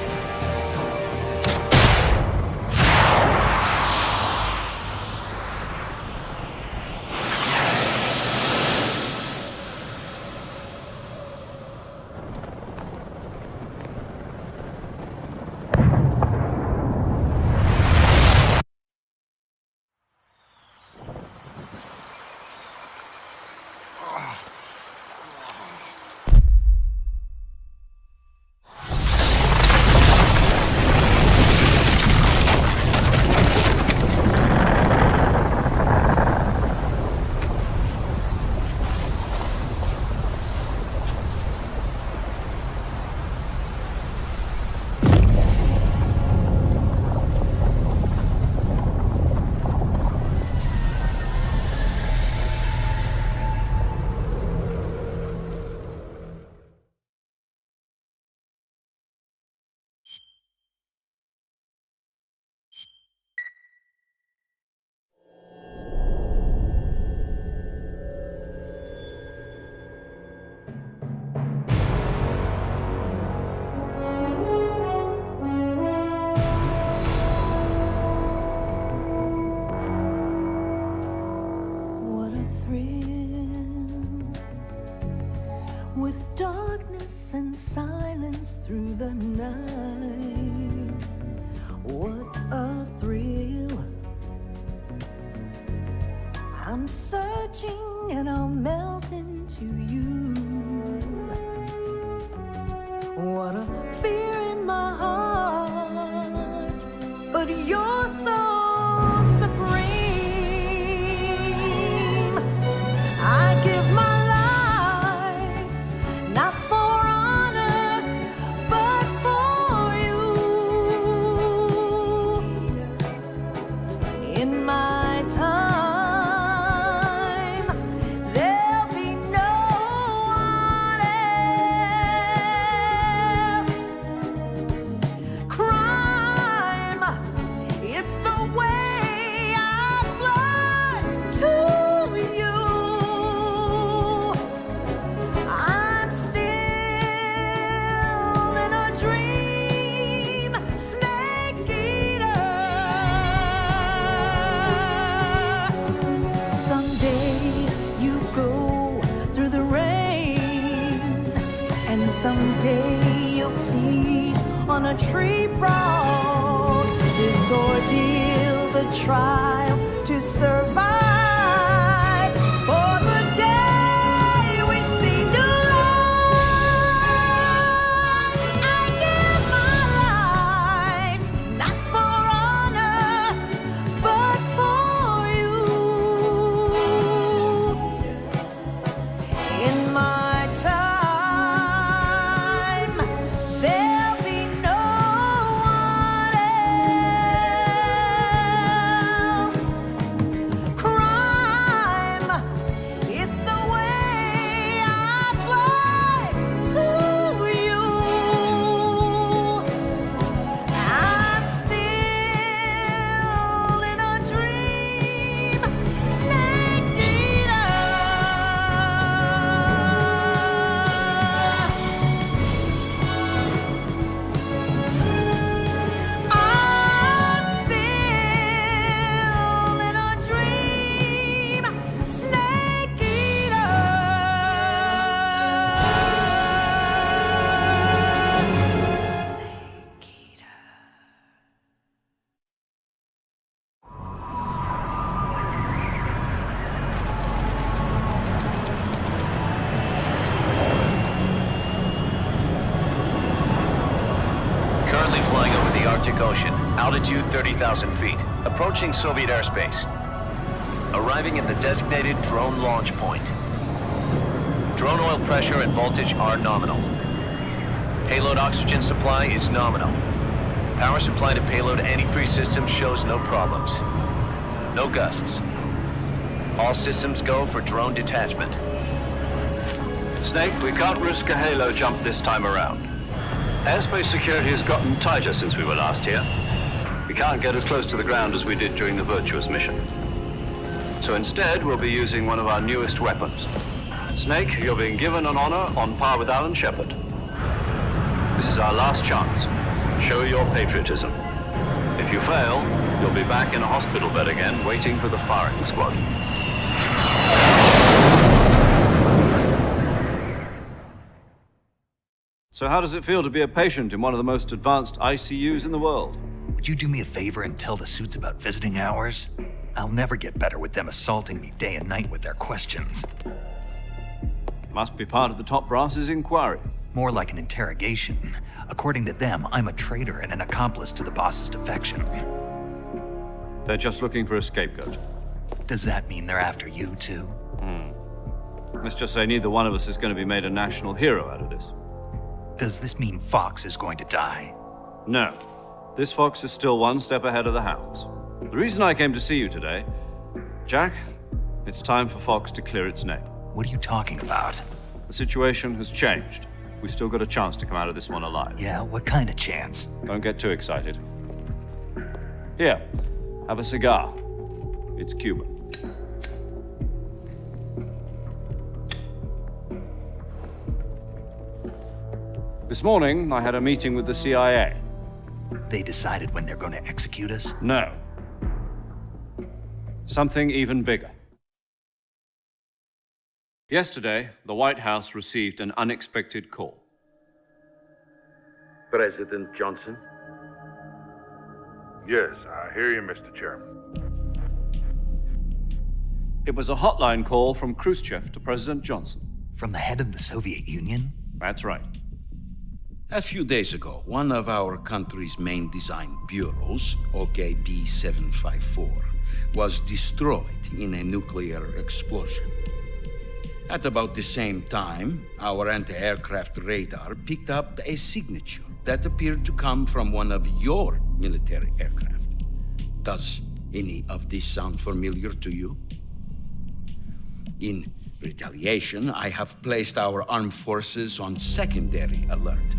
With darkness and silence through the night, what a thrill. I'm searching and I'll melt into you. What a fear in my heart, but you're so supreme. I give my not for honor, but for you. In my time, there'll be no one else. Crime, it's the way I fly to you. Someday you'll feed on a tree frog. This ordeal, the trial to survive. For the day we see new light, I give my Currently flying over the Arctic Ocean. Altitude 30,000 feet. Approaching Soviet airspace. Arriving at the designated drone launch point. Drone oil pressure and voltage are nominal. Payload oxygen supply is nominal. Power supply to payload antifreeze system shows no problems. No gusts. All systems go for drone detachment. Snake, we can't risk a halo jump this time around. Airspace security has gotten tighter since we were last here. We can't get as close to the ground as we did during the Virtuous mission. So instead, we'll be using one of our newest weapons. Snake, you're being given an honor on par with Alan Shepard. This is our last chance. Show your patriotism. If you fail, you'll be back in a hospital bed again, waiting for the firing squad. So how does it feel to be a patient in one of the most advanced ICUs in the world? Would you do me a favor and tell the suits about visiting hours? I'll never get better with them assaulting me day and night with their questions. Must be part of the top brass's inquiry. More like an interrogation. According to them, I'm a traitor and an accomplice to the boss's defection. They're just looking for a scapegoat. Does that mean they're after you, too? Let's just say neither one of us is going to be made a national hero out of this. Does this mean Fox is going to die? No. This Fox is still one step ahead of the hounds. The reason I came to see you today, Jack, it's time for Fox to clear its name. What are you talking about? The situation has changed. We've still got a chance to come out of this one alive. Yeah, what kind of chance? Don't get too excited. Here, have a cigar. It's Cuban. This morning, I had a meeting with the CIA. They decided when they're going to execute us? No. Something even bigger. Yesterday, the White House received an unexpected call. President Johnson? Yes, I hear you, Mr. Chairman. It was a hotline call from Khrushchev to President Johnson. From the head of the Soviet Union? That's right. A few days ago, one of our country's main design bureaus, OKB 754, was destroyed in a nuclear explosion. At about the same time, our anti-aircraft radar picked up a signature that appeared to come from one of your military aircraft. Does any of this sound familiar to you? In retaliation, I have placed our armed forces on secondary alert.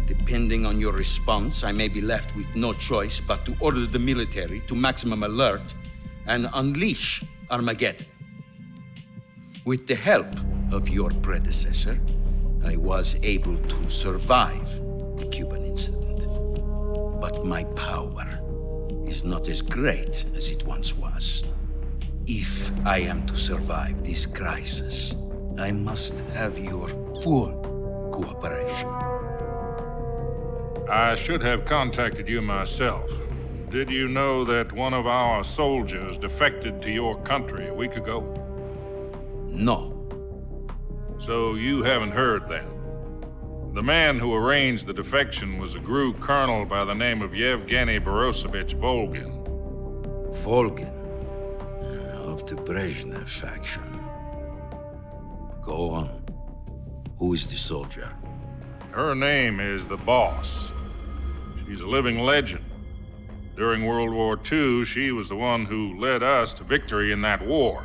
Depending on your response, I may be left with no choice but to order the military to maximum alert and unleash Armageddon. With the help of your predecessor, I was able to survive the Cuban incident. But my power is not as great as it once was. If I am to survive this crisis, I must have your full cooperation. I should have contacted you myself. Did you know that one of our soldiers defected to your country a week ago? No. So you haven't heard then? The man who arranged the defection was a GRU colonel by the name of Yevgeny Borisovich Volgin. Volgin? Of the Brezhnev faction. Go on. Who is the soldier? Her name is the Boss. She's a living legend. During World War II, she was the one who led us to victory in that war.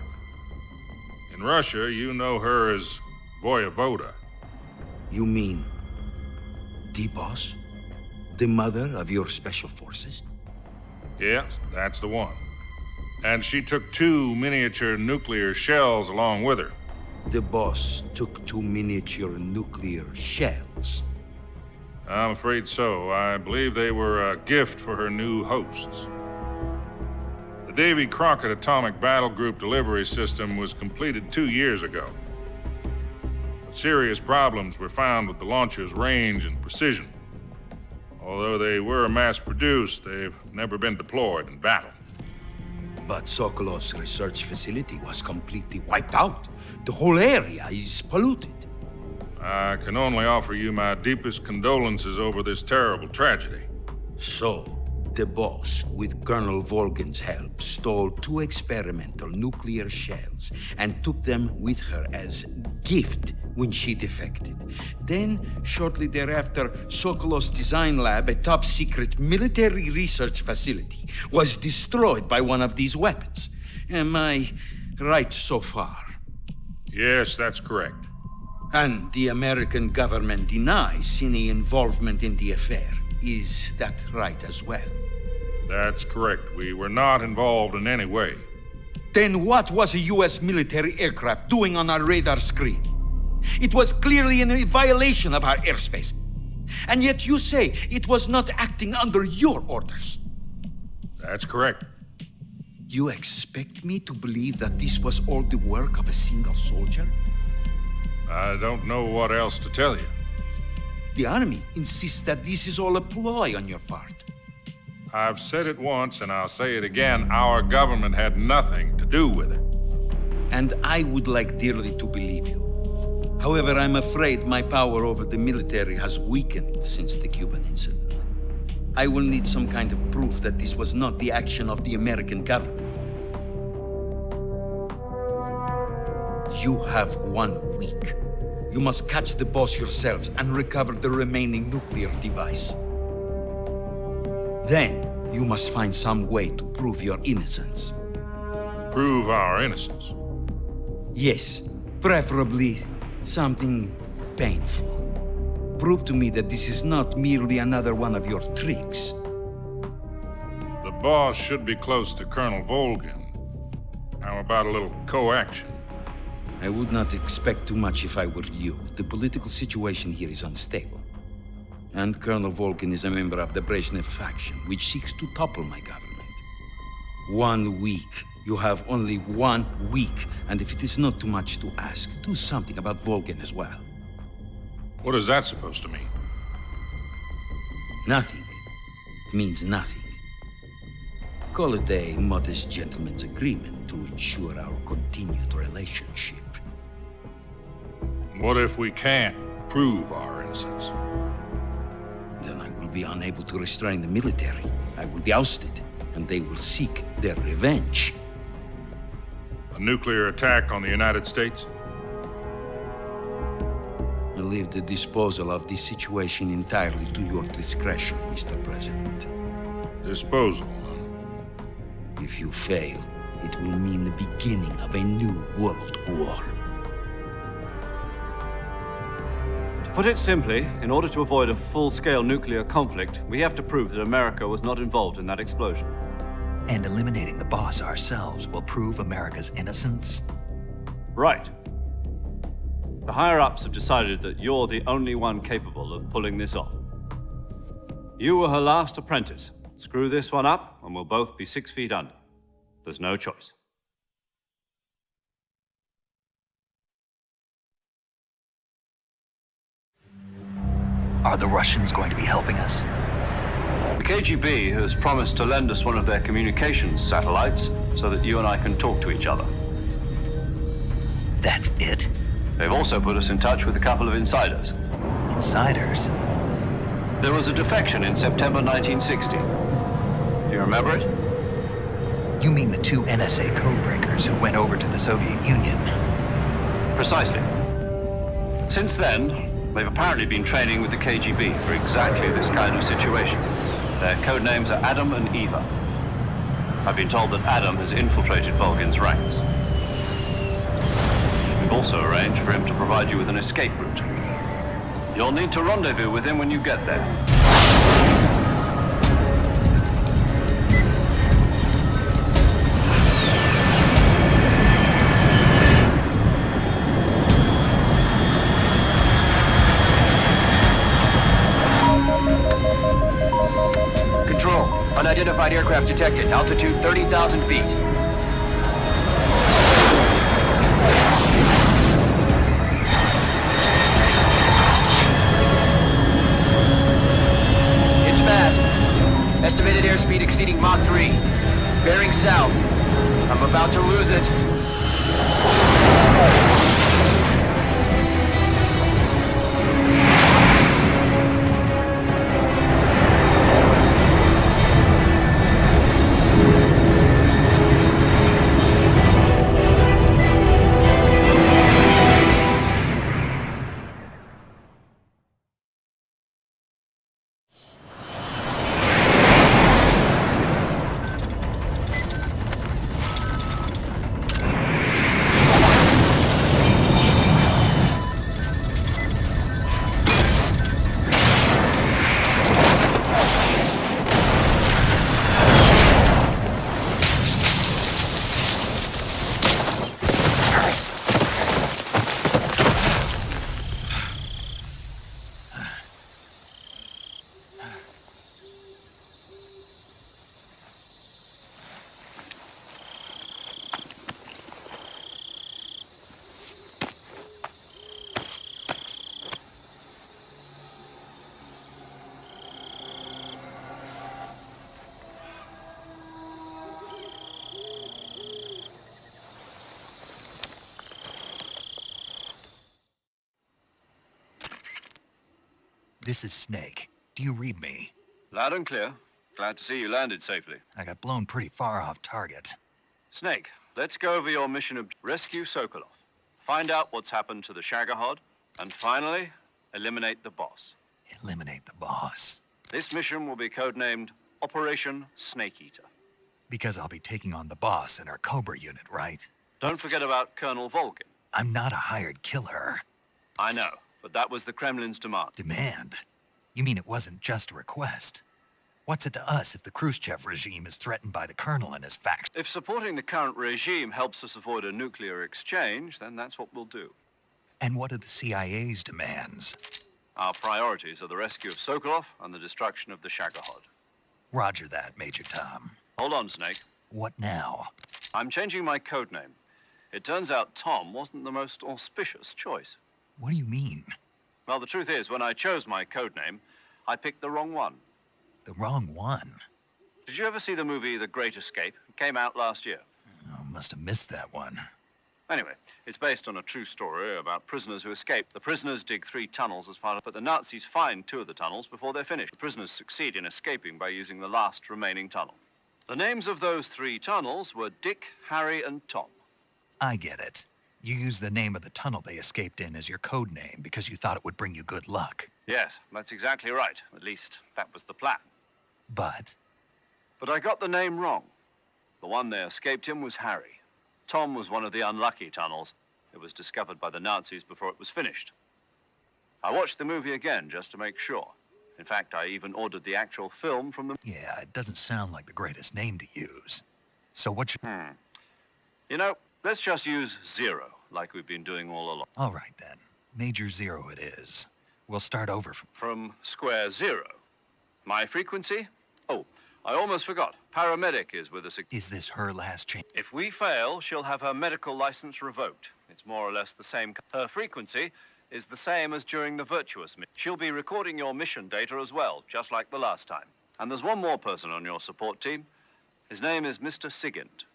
In Russia, you know her as Voyevoda. You mean the Boss? The mother of your special forces? Yes, that's the one. And she took 2 miniature nuclear shells along with her. The Boss took 2 miniature nuclear shells? I'm afraid so. I believe they were a gift for her new hosts. The Davy Crockett Atomic Battle Group delivery system was completed 2 years ago. But serious problems were found with the launcher's range and precision. Although they were mass-produced, they've never been deployed in battle. But Sokolov's research facility was completely wiped out. The whole area is polluted. I can only offer you my deepest condolences over this terrible tragedy. So, the boss, with Colonel Volgin's help, stole 2 experimental nuclear shells and took them with her as gift when she defected. Then, shortly thereafter, Sokolov's design lab, a top-secret military research facility, was destroyed by one of these weapons. Am I right so far? Yes, that's correct. And the American government denies any involvement in the affair. Is that right as well? That's correct. We were not involved in any way. Then what was a U.S. military aircraft doing on our radar screen? It was clearly in violation of our airspace. And yet you say it was not acting under your orders. That's correct. You expect me to believe that this was all the work of a single soldier? I don't know what else to tell you. The Army insists that this is all a ploy on your part. I've said it once, and I'll say it again. Our government had nothing to do with it. And I would like dearly to believe you. However, I'm afraid my power over the military has weakened since the Cuban incident. I will need some kind of proof that this was not the action of the American government. You have 1 week. You must catch the boss yourselves and recover the remaining nuclear device. Then, you must find some way to prove your innocence. Prove our innocence? Yes, preferably something painful. Prove to me that this is not merely another one of your tricks. The boss should be close to Colonel Volgin. How about a little coaction? I would not expect too much if I were you. The political situation here is unstable. And Colonel Volgin is a member of the Brezhnev faction, which seeks to topple my government. 1 week. You have only 1 week, and if it is not too much to ask, do something about Volgin as well. What is that supposed to mean? Nothing. It means nothing. Call it a modest gentleman's agreement to ensure our continued relationship. What if we can't prove our innocence? Then I will be unable to restrain the military. I will be ousted, and they will seek their revenge. A nuclear attack on the United States? I leave the disposal of this situation entirely to your discretion, Mr. President. Disposal? If you fail, it will mean the beginning of a new world war. To put it simply, in order to avoid a full-scale nuclear conflict, we have to prove that America was not involved in that explosion. And eliminating the boss ourselves will prove America's innocence? Right. The higher-ups have decided that you're the only one capable of pulling this off. You were her last apprentice. Screw this one up, and we'll both be 6 feet under. There's no choice. Are the Russians going to be helping us? The KGB has promised to lend us one of their communications satellites so that you and I can talk to each other. That's it? They've also put us in touch with a couple of insiders. Insiders? There was a defection in September 1960. Do you remember it? You mean the 2 NSA codebreakers who went over to the Soviet Union? Precisely. Since then, they've apparently been training with the KGB for exactly this kind of situation. Their code names are Adam and Eva. I've been told that Adam has infiltrated Volgin's ranks. We've also arranged for him to provide you with an escape route. You'll need to rendezvous with him when you get there. Control, unidentified aircraft detected. Altitude 30,000 feet. It's fast. Estimated airspeed exceeding Mach 3. Bearing south. I'm about to lose it. This is Snake. Do you read me? Loud and clear. Glad to see you landed safely. I got blown pretty far off target. Snake, let's go over your mission. Rescue Sokolov. Find out what's happened to the Shagohod. And finally, eliminate the boss. Eliminate the boss. This mission will be codenamed Operation Snake Eater. Because I'll be taking on the boss in our Cobra unit, right? Don't forget about Colonel Volgin. I'm not a hired killer. I know, but that was the Kremlin's demand. Demand? You mean it wasn't just a request? What's it to us if the Khrushchev regime is threatened by the Colonel and his faction? If supporting the current regime helps us avoid a nuclear exchange, then that's what we'll do. And what are the CIA's demands? Our priorities are the rescue of Sokolov and the destruction of the Shagohod. Roger that, Major Tom. Hold on, Snake. What now? I'm changing my codename. It turns out Tom wasn't the most auspicious choice. What do you mean? Well, the truth is, when I chose my codename, I picked the wrong one. The wrong one? Did you ever see the movie The Great Escape? It came out last year. Oh, must have missed that one. Anyway, it's based on a true story about prisoners who escape. The prisoners dig 3 tunnels as part of, but the Nazis find 2 of the tunnels before they're finished. The prisoners succeed in escaping by using the last remaining tunnel. The names of those 3 tunnels were Dick, Harry, and Tom. I get it. You used the name of the tunnel they escaped in as your code name because you thought it would bring you good luck. Yes, that's exactly right. At least, that was the plan. But I got the name wrong. The one they escaped in was Harry. Tom was one of the unlucky tunnels. It was discovered by the Nazis before it was finished. I watched the movie again just to make sure. In fact, I even ordered the actual film from the... Yeah, it doesn't sound like the greatest name to use. So what You know, let's just use Zero, like we've been doing all along. All right, then. Major Zero it is. We'll start over from square 0. My frequency? Oh, I almost forgot. Paramedic is with us. Is this her last chance? If we fail, she'll have her medical license revoked. It's more or less the same. Her frequency is the same as during the Virtuous mission. She'll be recording your mission data as well, just like the last time. And there's one more person on your support team. His name is Mr. Sigint.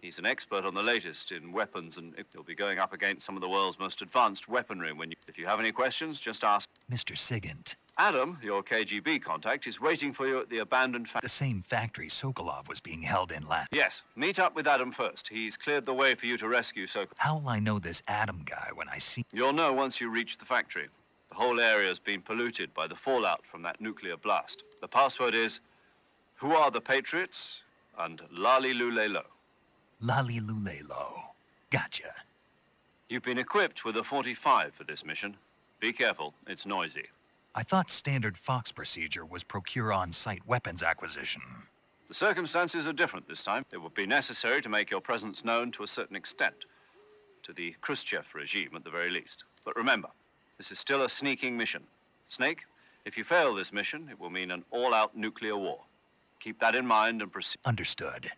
He's an expert on the latest in weapons, and he'll be going up against some of the world's most advanced weaponry. If you have any questions, just ask. Mr. Sigint. Adam, your KGB contact, is waiting for you at the abandoned factory. The same factory Sokolov was being held in last. Yes, meet up with Adam first. He's cleared the way for you to rescue Sokolov. How will I know this Adam guy when I see... You'll know once you reach the factory. The whole area's been polluted by the fallout from that nuclear blast. The password is, "Who are the Patriots?" and "Lali Lule Lo." Lali Lule Lo. Gotcha. You've been equipped with a 45 for this mission. Be careful, it's noisy. I thought standard Fox procedure was procure on-site weapons acquisition. The circumstances are different this time. It would be necessary to make your presence known to a certain extent. To the Khrushchev regime, at the very least. But remember, this is still a sneaking mission. Snake, if you fail this mission, it will mean an all-out nuclear war. Keep that in mind and proceed. Understood.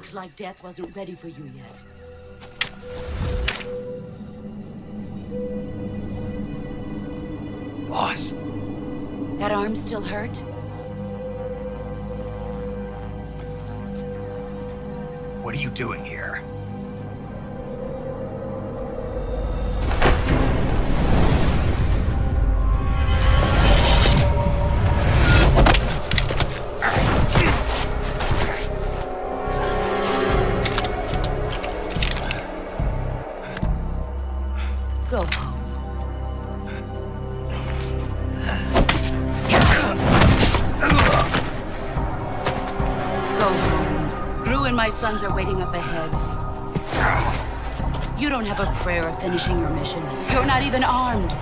Looks like death wasn't ready for you yet. Boss. That arm still hurt? What are you doing here? Go home. Go home. Gru and my sons are waiting up ahead. You don't have a prayer of finishing your mission. You're not even armed.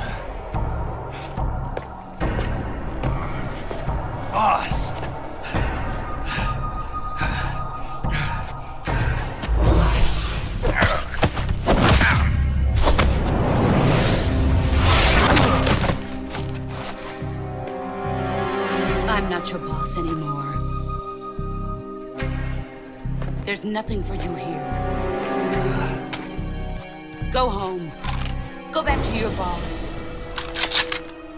Boss! I'm not your boss anymore. There's nothing for you here. Go home. Go back to your boss.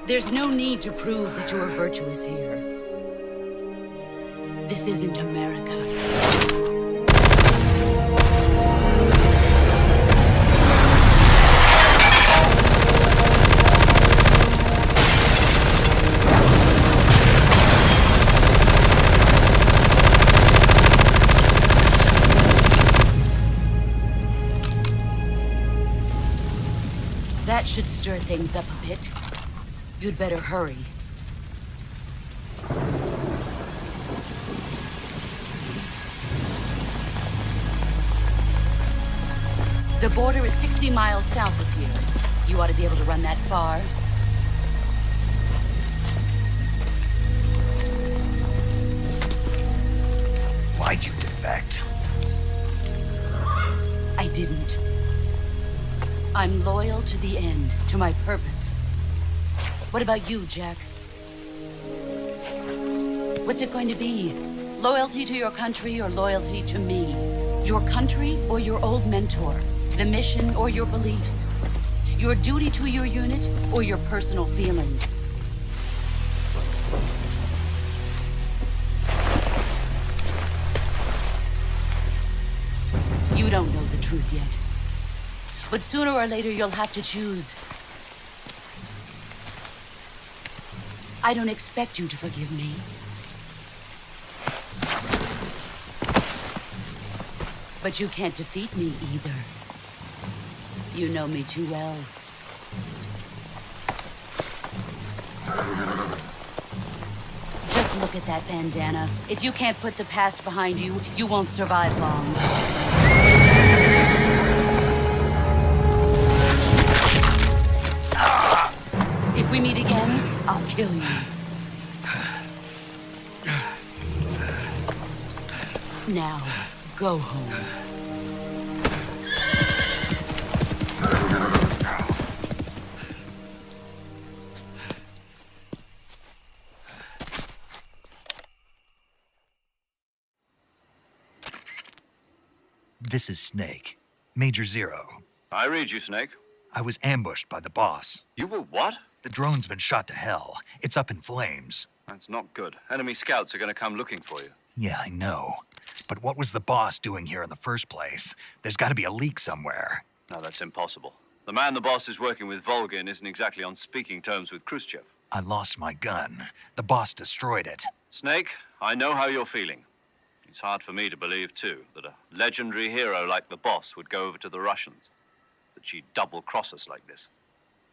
There's no need to prove that you are virtuous here. This isn't America. That should stir things up a bit. You'd better hurry. The border is 60 miles south of here. You ought to be able to run that far. Why'd you defect? I didn't. I'm loyal to the end, to my purpose. What about you, Jack? What's it going to be? Loyalty to your country or loyalty to me? Your country or your old mentor? The mission or your beliefs? Your duty to your unit or your personal feelings? You don't know the truth yet. But sooner or later, you'll have to choose. I don't expect you to forgive me. But you can't defeat me either. You know me too well. Just look at that bandana. If you can't put the past behind you, you won't survive long. If we meet again, I'll kill you. Now, go home. This is Snake. Major Zero. I read you, Snake. I was ambushed by the boss. You were what? The drone's been shot to hell. It's up in flames. That's not good. Enemy scouts are going to come looking for you. Yeah, I know. But what was the boss doing here in the first place? There's got to be a leak somewhere. No, that's impossible. The man the boss is working with, Volgin, isn't exactly on speaking terms with Khrushchev. I lost my gun. The boss destroyed it. Snake, I know how you're feeling. It's hard for me to believe, too, that a legendary hero like the boss would go over to the Russians. That she'd double-cross us like this.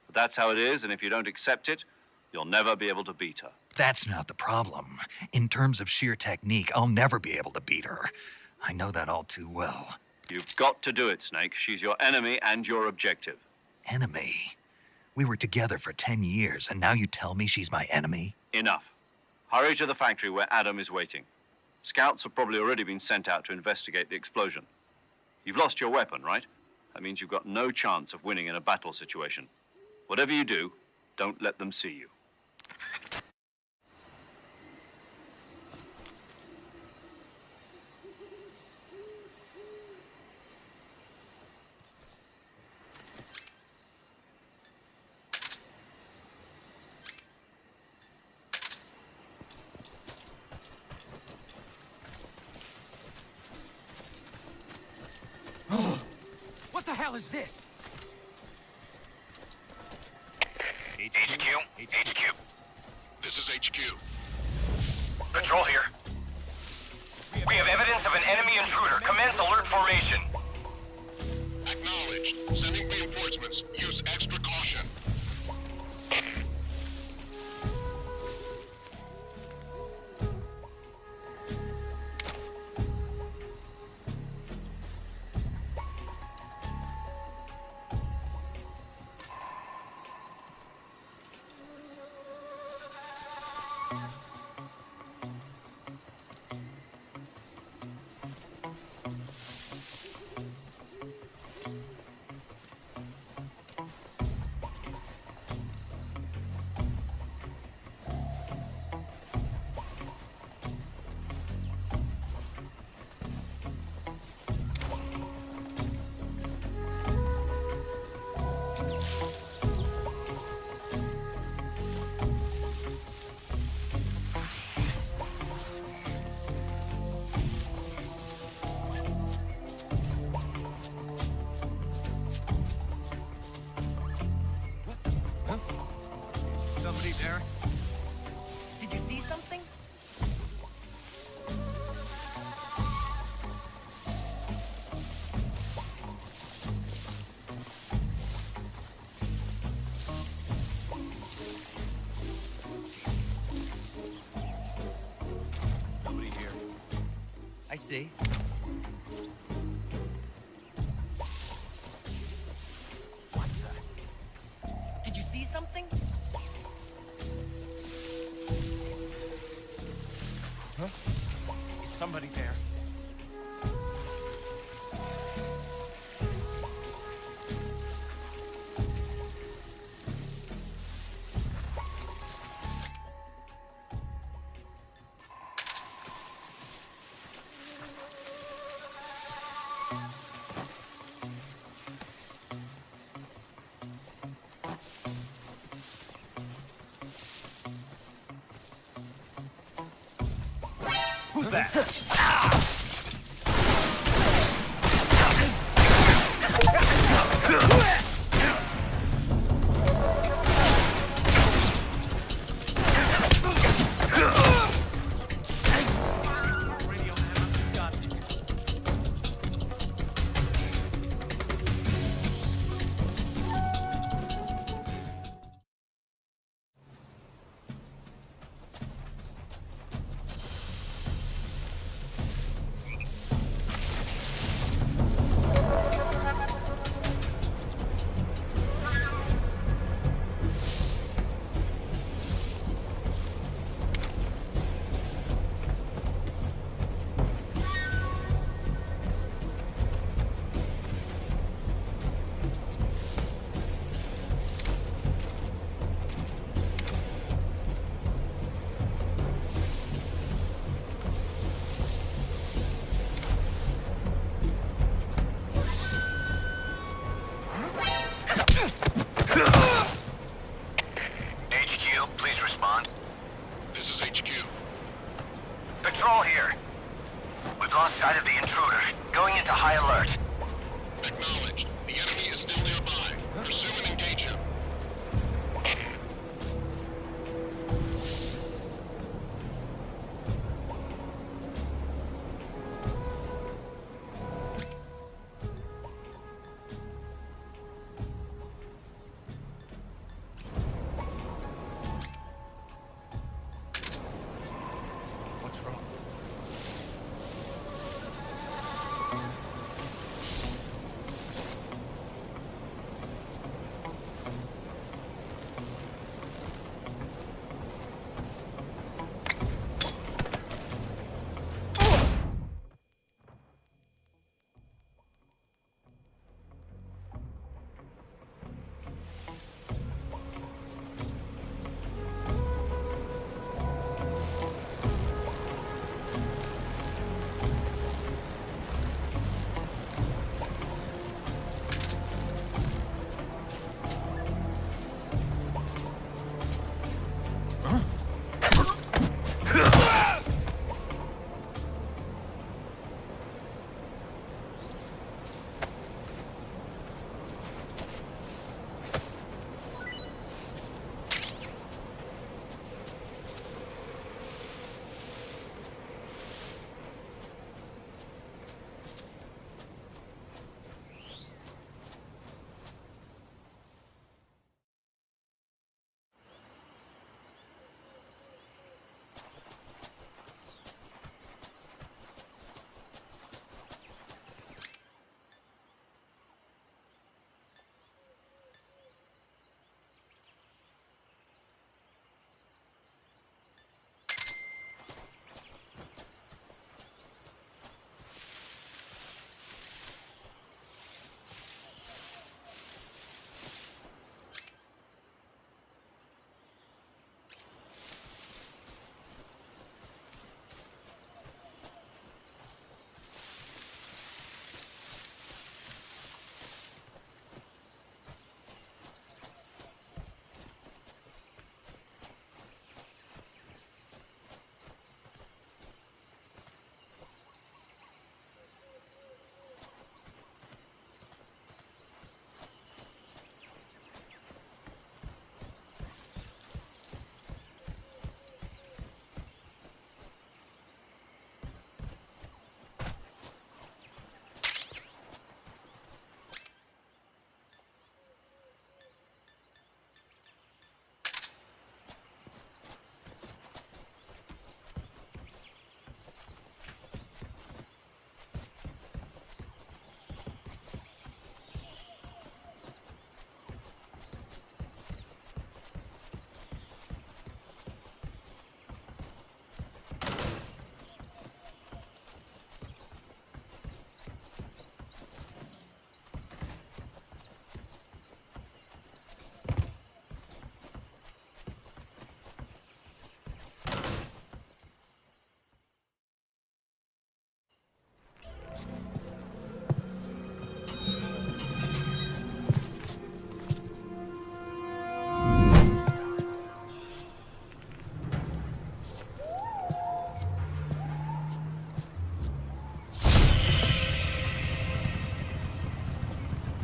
But that's how it is, and if you don't accept it, you'll never be able to beat her. That's not the problem. In terms of sheer technique, I'll never be able to beat her. I know that all too well. You've got to do it, Snake. She's your enemy and your objective. Enemy? We were together for 10 years, and now you tell me she's my enemy? Enough. Hurry to the factory where Adam is waiting. Scouts have probably already been sent out to investigate the explosion. You've lost your weapon, right? That means you've got no chance of winning in a battle situation. Whatever you do, don't let them see you. hell is this? HQ. This is HQ. Patrol here. We have evidence of an enemy intruder. Commence alert formation. Acknowledged. Sending reinforcements. Use extra caution. Somebody there? Did you see something? Nobody here. I see. Did you see something? Huh? Is somebody there? Who's that? HQ, please respond. This is HQ. Patrol here. We've lost sight of the intruder. Going into high alert. Acknowledged. The enemy is still nearby. Pursue and engage him. What's wrong?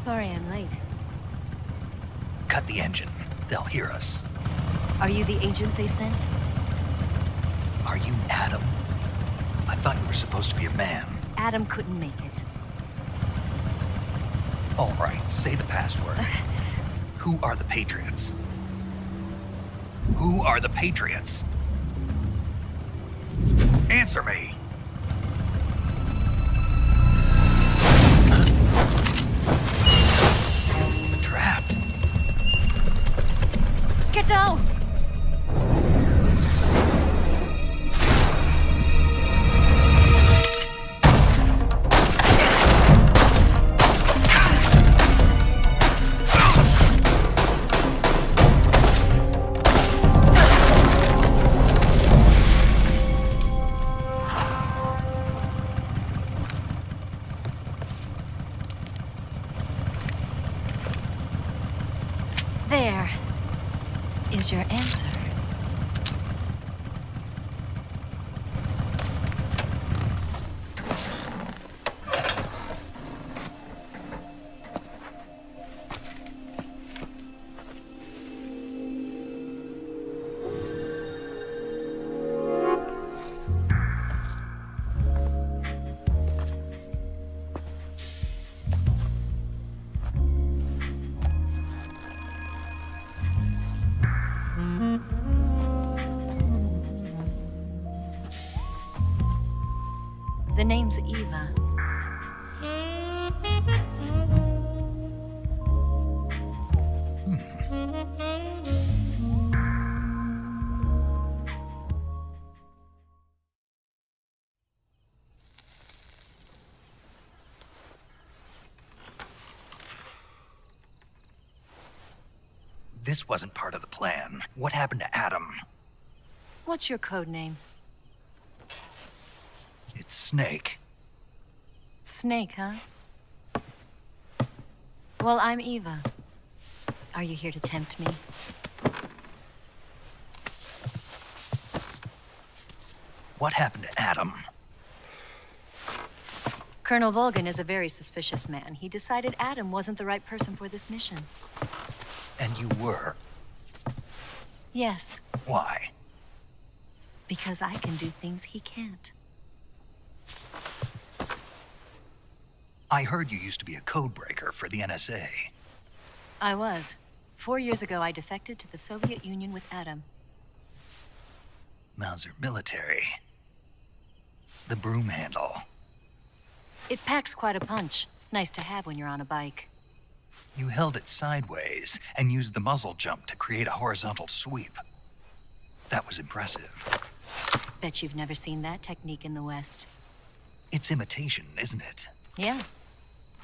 Sorry I'm late. Cut the engine. They'll hear us. Are you the agent they sent? Are you Adam? I thought you were supposed to be a man. Adam couldn't make it. All right, say the password. Who are the Patriots? Who are the Patriots? Answer me! Trapped. Get down! There is your answer. The name's Eva. This wasn't part of the plan. What happened to Adam? What's your code name? It's Snake. Snake, huh? Well, I'm Eva. Are you here to tempt me? What happened to Adam? Colonel Volgin is a very suspicious man. He decided Adam wasn't the right person for this mission. And you were? Yes. Why? Because I can do things he can't. I heard you used to be a codebreaker for the NSA. I was. 4 years ago, I defected to the Soviet Union with Adam. Mauser military. The broom handle. It packs quite a punch. Nice to have when you're on a bike. You held it sideways and used the muzzle jump to create a horizontal sweep. That was impressive. Bet you've never seen that technique in the West. It's imitation, isn't it? Yeah.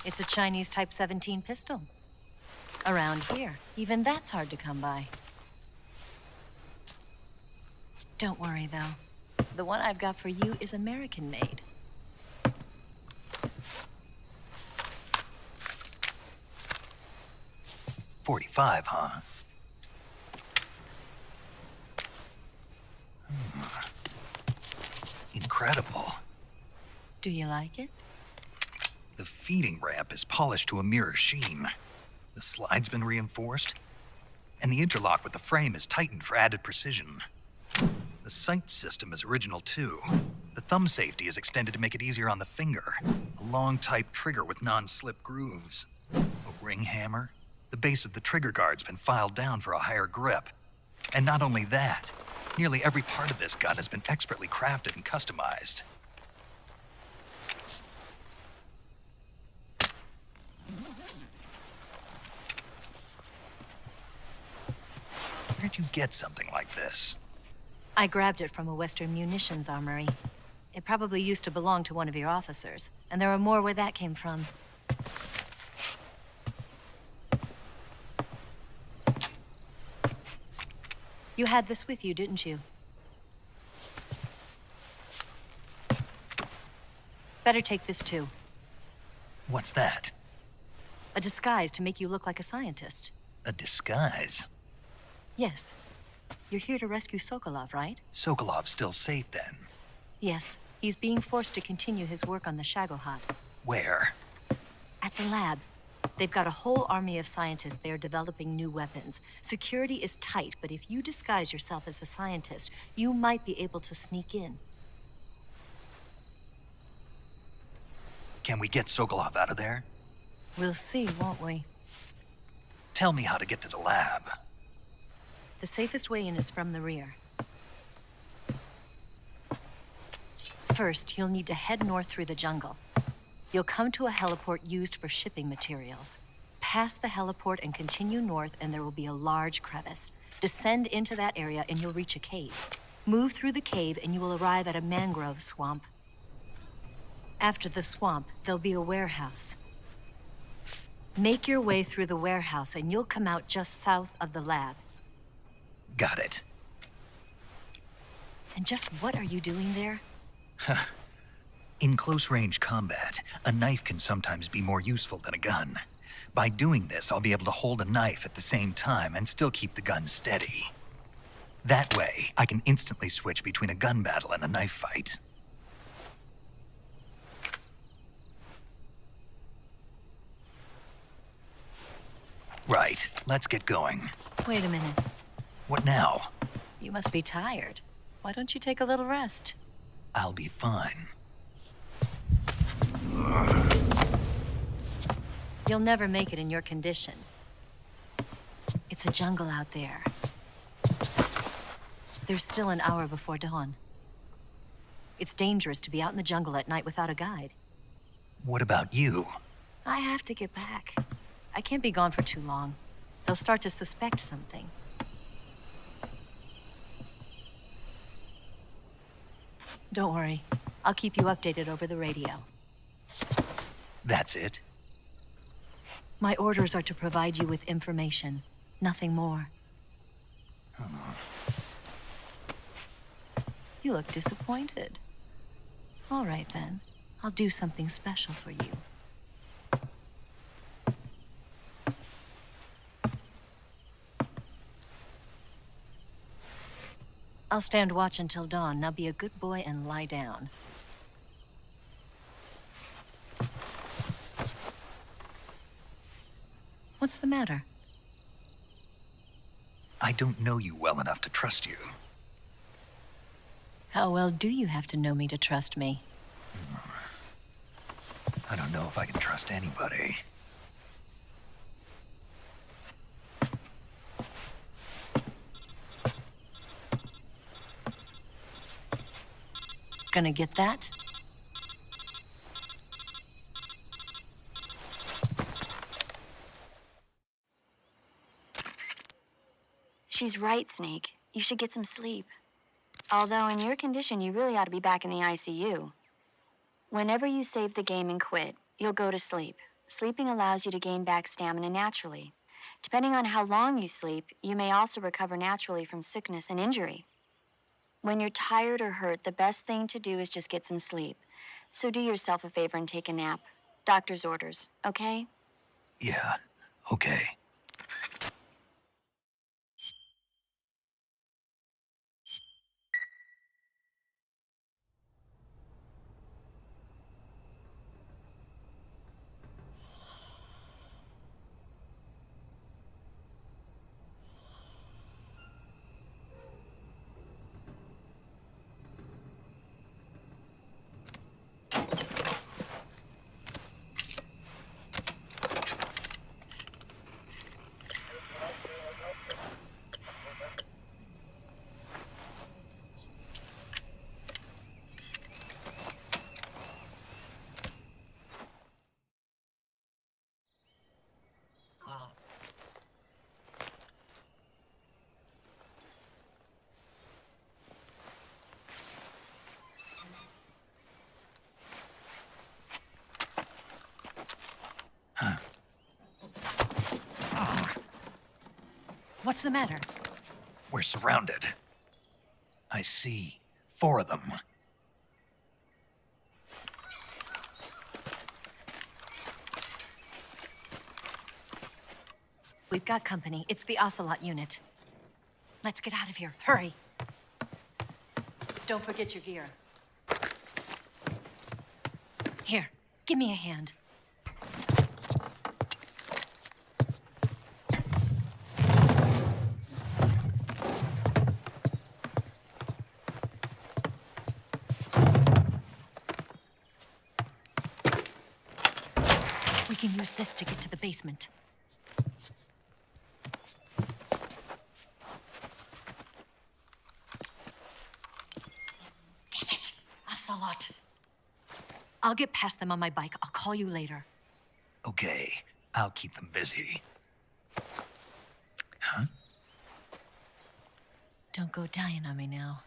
It's a Chinese Type 17 pistol. Around here, even that's hard to come by. Don't worry, though. The one I've got for you is American-made. .45, huh? Incredible. Do you like it? The feeding ramp is polished to a mirror sheen. The slide's been reinforced, and the interlock with the frame is tightened for added precision. The sight system is original too. The thumb safety is extended to make it easier on the finger. A long type trigger with non-slip grooves. A ring hammer. The base of the trigger guard's been filed down for a higher grip. And not only that, nearly every part of this gun has been expertly crafted and customized. Where'd you get something like this? I grabbed it from a Western munitions armory. It probably used to belong to one of your officers, and there are more where that came from. You had this with you, didn't you? Better take this too. What's that? A disguise to make you look like a scientist. A disguise? Yes. You're here to rescue Sokolov, right? Sokolov's still safe then? Yes. He's being forced to continue his work on the Shagohod. Where? At the lab. They've got a whole army of scientists there developing new weapons. Security is tight, but if you disguise yourself as a scientist, you might be able to sneak in. Can we get Sokolov out of there? We'll see, won't we? Tell me how to get to the lab. The safest way in is from the rear. First, you'll need to head north through the jungle. You'll come to a heliport used for shipping materials. Pass the heliport and continue north, and there will be a large crevice. Descend into that area and you'll reach a cave. Move through the cave and you will arrive at a mangrove swamp. After the swamp, there'll be a warehouse. Make your way through the warehouse and you'll come out just south of the lab. Got it. And just what are you doing there? In close-range combat, a knife can sometimes be more useful than a gun. By doing this, I'll be able to hold a knife at the same time and still keep the gun steady. That way, I can instantly switch between a gun battle and a knife fight. Right, let's get going. Wait a minute. What now? You must be tired. Why don't you take a little rest? I'll be fine. You'll never make it in your condition. It's a jungle out there. There's still an hour before dawn. It's dangerous to be out in the jungle at night without a guide. What about you? I have to get back. I can't be gone for too long. They'll start to suspect something. Don't worry. I'll keep you updated over the radio. That's it? My orders are to provide you with information, nothing more. You look disappointed. All right, then. I'll do something special for you. I'll stand watch until dawn. Now be a good boy and lie down. What's the matter? I don't know you well enough to trust you. How well do you have to know me to trust me? I don't know if I can trust anybody. Gonna get that? She's right, Snake. You should get some sleep. Although in your condition, you really ought to be back in the ICU. Whenever you save the game and quit, you'll go to sleep. Sleeping allows you to gain back stamina naturally. Depending on how long you sleep, you may also recover naturally from sickness and injury. When you're tired or hurt, the best thing to do is just get some sleep. So do yourself a favor and take a nap. Doctor's orders, okay? Yeah, okay. What's the matter? We're surrounded. I see 4 of them. We've got company. It's the Ocelot unit. Let's get out of here. Hurry. Don't forget your gear. Here, give me a hand. can use this to get to the basement. Damn it! Ocelot. I'll get past them on my bike. I'll call you later. Okay, I'll keep them busy. Huh? Don't go dying on me now.